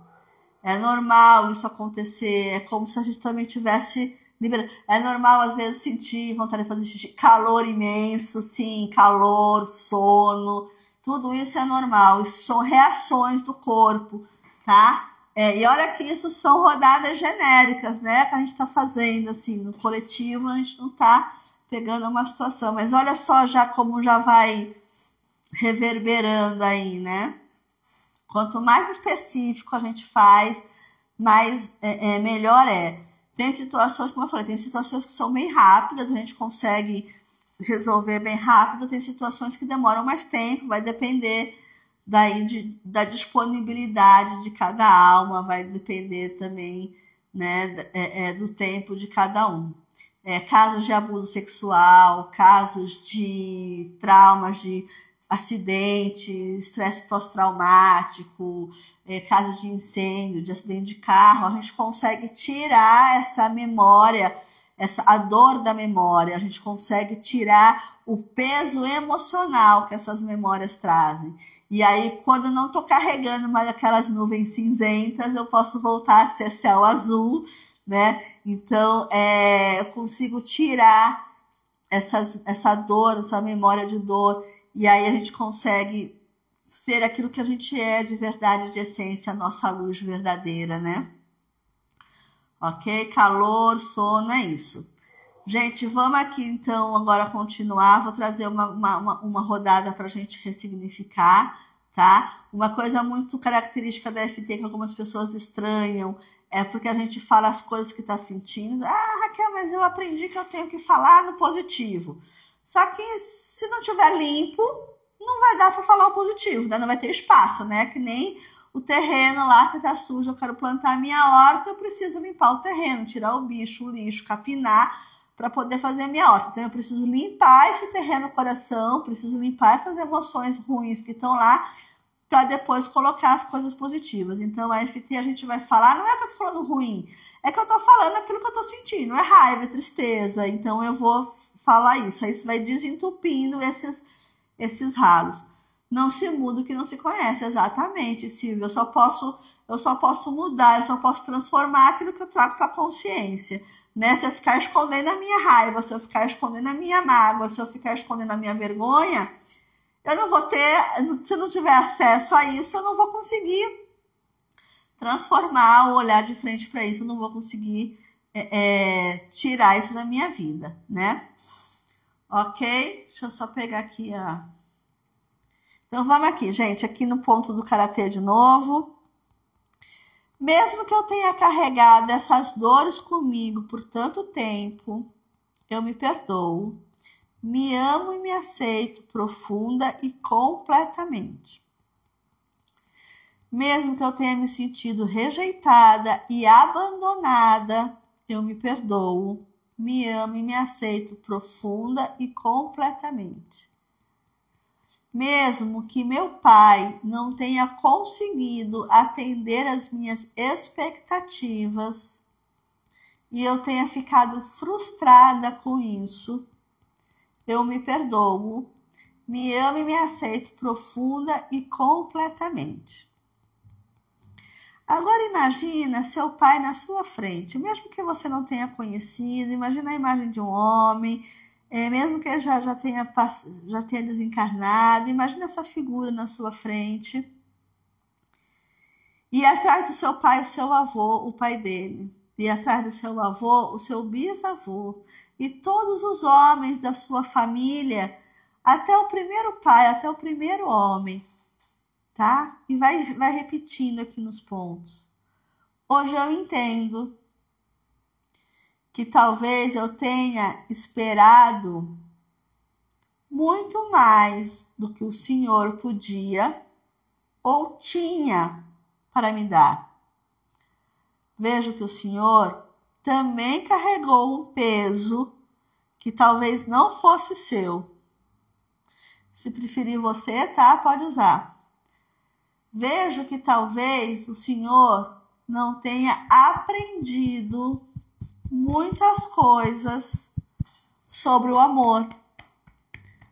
É normal isso acontecer, é como se a gente também tivesse liberando. É normal às vezes sentir vontade de fazer xixi, calor imenso, sim, calor, sono, tudo isso é normal, isso são reações do corpo, tá? E olha que isso são rodadas genéricas, né, que a gente tá fazendo, assim, no coletivo a gente não tá pegando uma situação, mas olha só já como já vai reverberando aí, né? Quanto mais específico a gente faz, mais melhor é. Tem situações, como eu falei, tem situações que são bem rápidas, a gente consegue resolver bem rápido, tem situações que demoram mais tempo, vai depender da disponibilidade de cada alma, vai depender também, né, do tempo de cada um. Casos de abuso sexual, casos de traumas, de acidente, estresse pós-traumático, caso de incêndio, de acidente de carro, a gente consegue tirar essa memória, a dor da memória, a gente consegue tirar o peso emocional que essas memórias trazem. E aí, quando eu não estou carregando mais aquelas nuvens cinzentas, eu posso voltar a ser céu azul, né? Então, eu consigo tirar essa dor, essa memória de dor, e aí a gente consegue ser aquilo que a gente é de verdade, de essência, a nossa luz verdadeira, né? Ok? Calor, sono, é isso. Gente, vamos aqui então agora continuar. Vou trazer uma rodada para a gente ressignificar, tá? Uma coisa muito característica da FT que algumas pessoas estranham é porque a gente fala as coisas que está sentindo. Ah, Raquel, mas eu aprendi que eu tenho que falar no positivo. Só que se não tiver limpo, não vai dar para falar o positivo, né? Não vai ter espaço, né? Que nem o terreno lá que tá sujo, eu quero plantar a minha horta, eu preciso limpar o terreno, tirar o bicho, o lixo, capinar para poder fazer a minha horta. Então eu preciso limpar esse terreno coração, preciso limpar essas emoções ruins que estão lá para depois colocar as coisas positivas. Então a FT a gente vai falar, não é que eu tô falando ruim, é que eu tô falando aquilo que eu tô sentindo, é raiva, é tristeza. Então eu vou falar isso, aí isso vai desentupindo esses ralos. Não se muda o que não se conhece, exatamente, Silvia. Eu só posso mudar, eu só posso transformar aquilo que eu trago para a consciência. Né? Se eu ficar escondendo a minha raiva, se eu ficar escondendo a minha mágoa, se eu ficar escondendo a minha vergonha, eu não vou ter, se eu não tiver acesso a isso, eu não vou conseguir transformar ou olhar de frente para isso, eu não vou conseguir tirar isso da minha vida, né? Ok? Deixa eu só pegar aqui a... Então vamos aqui, gente, aqui no ponto do karatê de novo. Mesmo que eu tenha carregado essas dores comigo por tanto tempo, eu me perdoo, me amo e me aceito profunda e completamente. Mesmo que eu tenha me sentido rejeitada e abandonada, eu me perdoo, me amo e me aceito profunda e completamente. Mesmo que meu pai não tenha conseguido atender as minhas expectativas e eu tenha ficado frustrada com isso, eu me perdoo, me amo e me aceito profunda e completamente. Agora imagina seu pai na sua frente, mesmo que você não tenha conhecido, imagina a imagem de um homem, mesmo que ele já tenha desencarnado, imagina essa figura na sua frente. E atrás do seu pai, o seu avô, o pai dele. E atrás do seu avô, o seu bisavô. E todos os homens da sua família, até o primeiro pai, até o primeiro homem. Tá? E vai repetindo aqui nos pontos. Hoje eu entendo que talvez eu tenha esperado muito mais do que o Senhor podia ou tinha para me dar. Vejo que o Senhor também carregou um peso que talvez não fosse seu. Se preferir você, tá? Pode usar. Vejo que talvez o Senhor não tenha aprendido muitas coisas sobre o amor,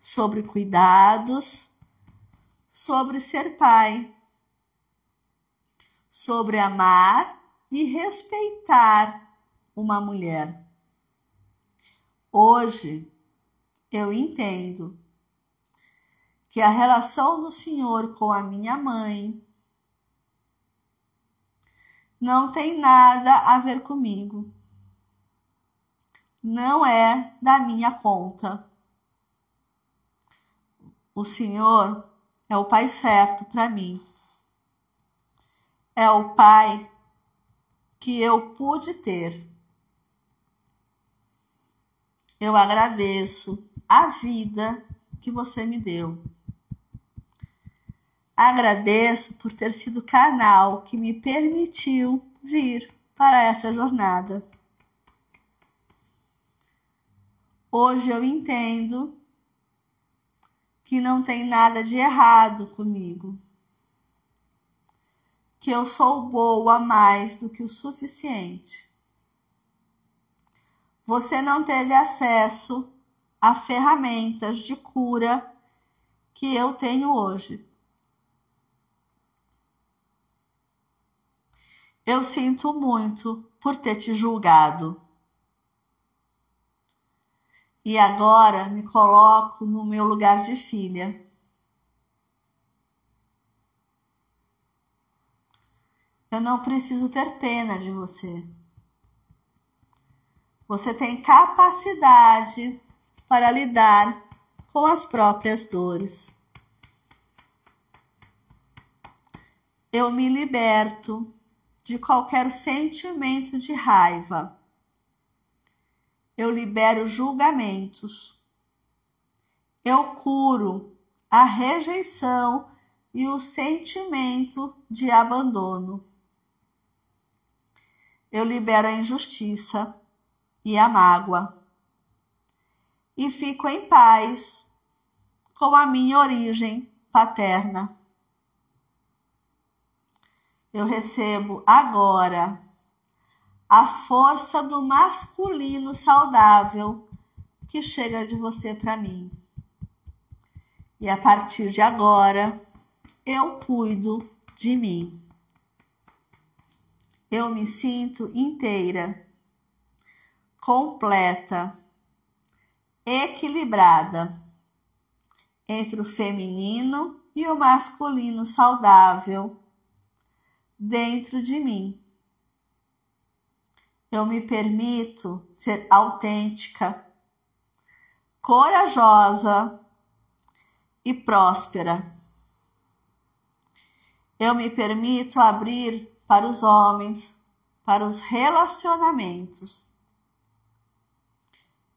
sobre cuidados, sobre ser pai, sobre amar e respeitar uma mulher. Hoje eu entendo que a relação do Senhor com a minha mãe não tem nada a ver comigo. Não é da minha conta. O Senhor é o pai certo para mim. É o pai que eu pude ter. Eu agradeço a vida que você me deu. Agradeço por ter sido canal que me permitiu vir para essa jornada. Hoje eu entendo que não tem nada de errado comigo, que eu sou boa mais do que o suficiente. Você não teve acesso a ferramentas de cura que eu tenho hoje. Eu sinto muito por ter te julgado. E agora me coloco no meu lugar de filha. Eu não preciso ter pena de você. Você tem capacidade para lidar com as próprias dores. Eu me liberto de qualquer sentimento de raiva. Eu libero julgamentos. Eu curo a rejeição e o sentimento de abandono. Eu libero a injustiça e a mágoa. E fico em paz com a minha origem paterna. Eu recebo agora a força do masculino saudável que chega de você para mim. E a partir de agora, eu cuido de mim. Eu me sinto inteira, completa, equilibrada entre o feminino e o masculino saudável dentro de mim. Eu me permito ser autêntica, corajosa e próspera. Eu me permito abrir para os homens, para os relacionamentos.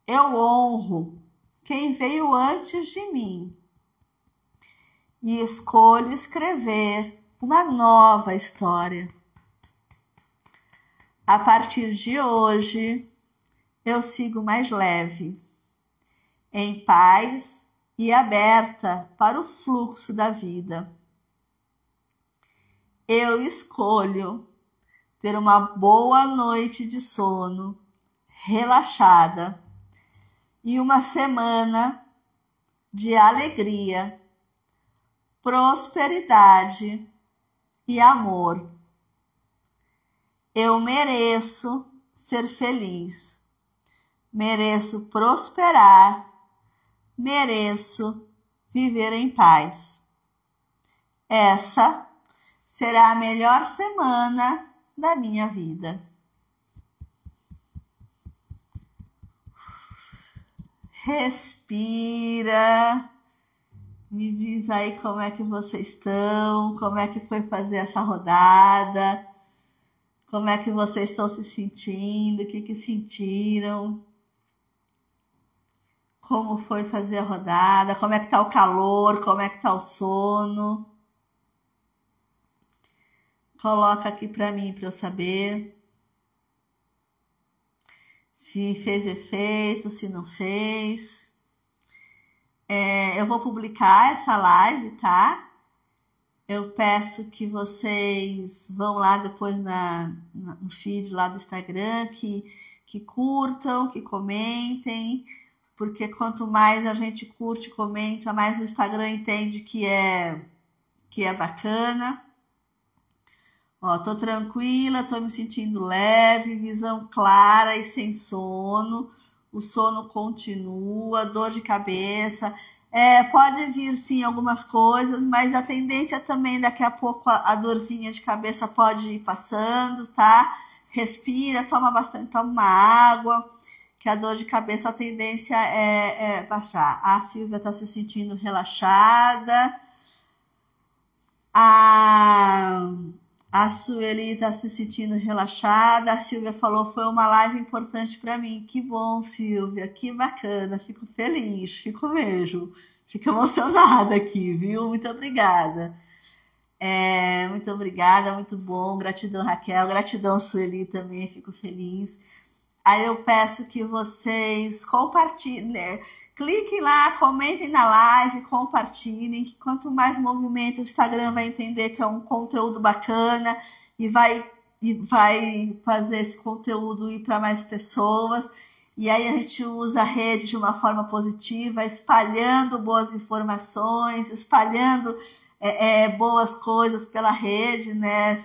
Eu honro quem veio antes de mim e escolho escrever uma nova história. A partir de hoje, eu sigo mais leve, em paz e aberta para o fluxo da vida. Eu escolho ter uma boa noite de sono, relaxada, e uma semana de alegria, prosperidade e amor. Eu mereço ser feliz, mereço prosperar, mereço viver em paz. Essa será a melhor semana da minha vida. Respira. Me diz aí como é que vocês estão, como é que foi fazer essa rodada, Como é que vocês estão se sentindo? O que sentiram? Como foi fazer a rodada? Como é que tá o calor? Como é que tá o sono? Coloca aqui para mim, para eu saber se fez efeito, se não fez. Eu vou publicar essa live, tá? Eu peço que vocês vão lá depois no feed lá do Instagram, que curtam, que comentem, porque quanto mais a gente curte e comenta, mais o Instagram entende que é bacana. Ó, tô tranquila, tô me sentindo leve, visão clara e sem sono. O sono continua, dor de cabeça. Pode vir sim algumas coisas, mas a tendência também daqui a pouco a dorzinha de cabeça pode ir passando, tá? Respira, toma uma água, que a dor de cabeça a tendência é baixar. A Silvia tá se sentindo relaxada. A Sueli está se sentindo relaxada. A Silvia falou, foi uma live importante para mim. Que bom, Silvia, que bacana. Fico feliz, fico mesmo. Fico emocionada aqui, viu? Muito obrigada. Muito obrigada, muito bom. Gratidão, Raquel. Gratidão, Sueli, também. Fico feliz. Aí eu peço que vocês compartilhem, né? Cliquem lá, comentem na live, compartilhem, que quanto mais movimento o Instagram vai entender que é um conteúdo bacana e vai fazer esse conteúdo ir para mais pessoas. E aí a gente usa a rede de uma forma positiva, espalhando boas informações, espalhando boas coisas pela rede, né?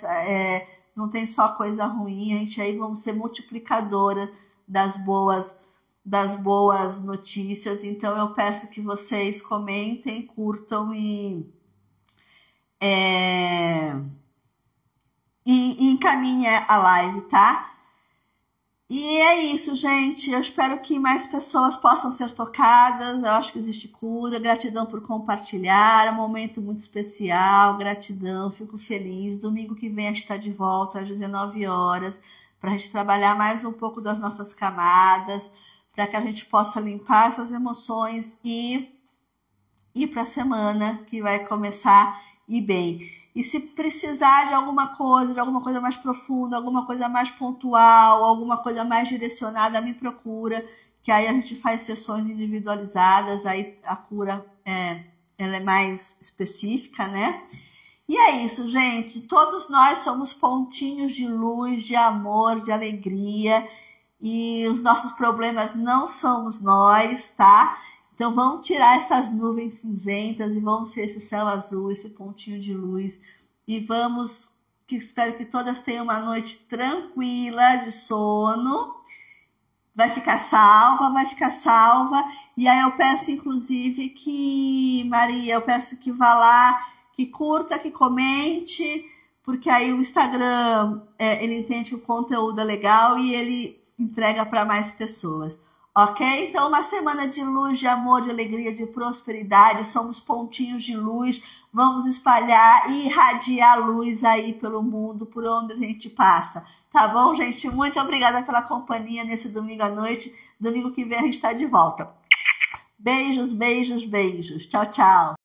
Não tem só coisa ruim, a gente aí vamos ser multiplicadora das boas notícias. Então eu peço que vocês comentem, curtam e encaminhem a live, tá? E é isso, gente. Eu espero que mais pessoas possam ser tocadas. Eu acho que existe cura. Gratidão por compartilhar. É um momento muito especial. Gratidão, fico feliz. Domingo que vem a gente está de volta às 19 horas para a gente trabalhar mais um pouco das nossas camadas, para que a gente possa limpar essas emoções e ir para a semana que vai começar e bem. E se precisar de alguma coisa mais profunda, alguma coisa mais pontual, alguma coisa mais direcionada, me procura, que aí a gente faz sessões individualizadas, aí a cura ela é mais específica, né? E é isso, gente. Todos nós somos pontinhos de luz, de amor, de alegria, e os nossos problemas não somos nós, tá? Então vamos tirar essas nuvens cinzentas e vamos ser esse céu azul, esse pontinho de luz. E espero que todas tenham uma noite tranquila de sono. Vai ficar salva. E aí eu peço, inclusive, Maria, eu peço que vá lá, que curta, que comente, porque aí o Instagram, ele entende que o conteúdo é legal e ele entrega para mais pessoas. Ok? Então, uma semana de luz, de amor, de alegria, de prosperidade. Somos pontinhos de luz. Vamos espalhar e irradiar luz aí pelo mundo, por onde a gente passa. Tá bom, gente? Muito obrigada pela companhia nesse domingo à noite. Domingo que vem a gente está de volta. Beijos, beijos, beijos. Tchau, tchau.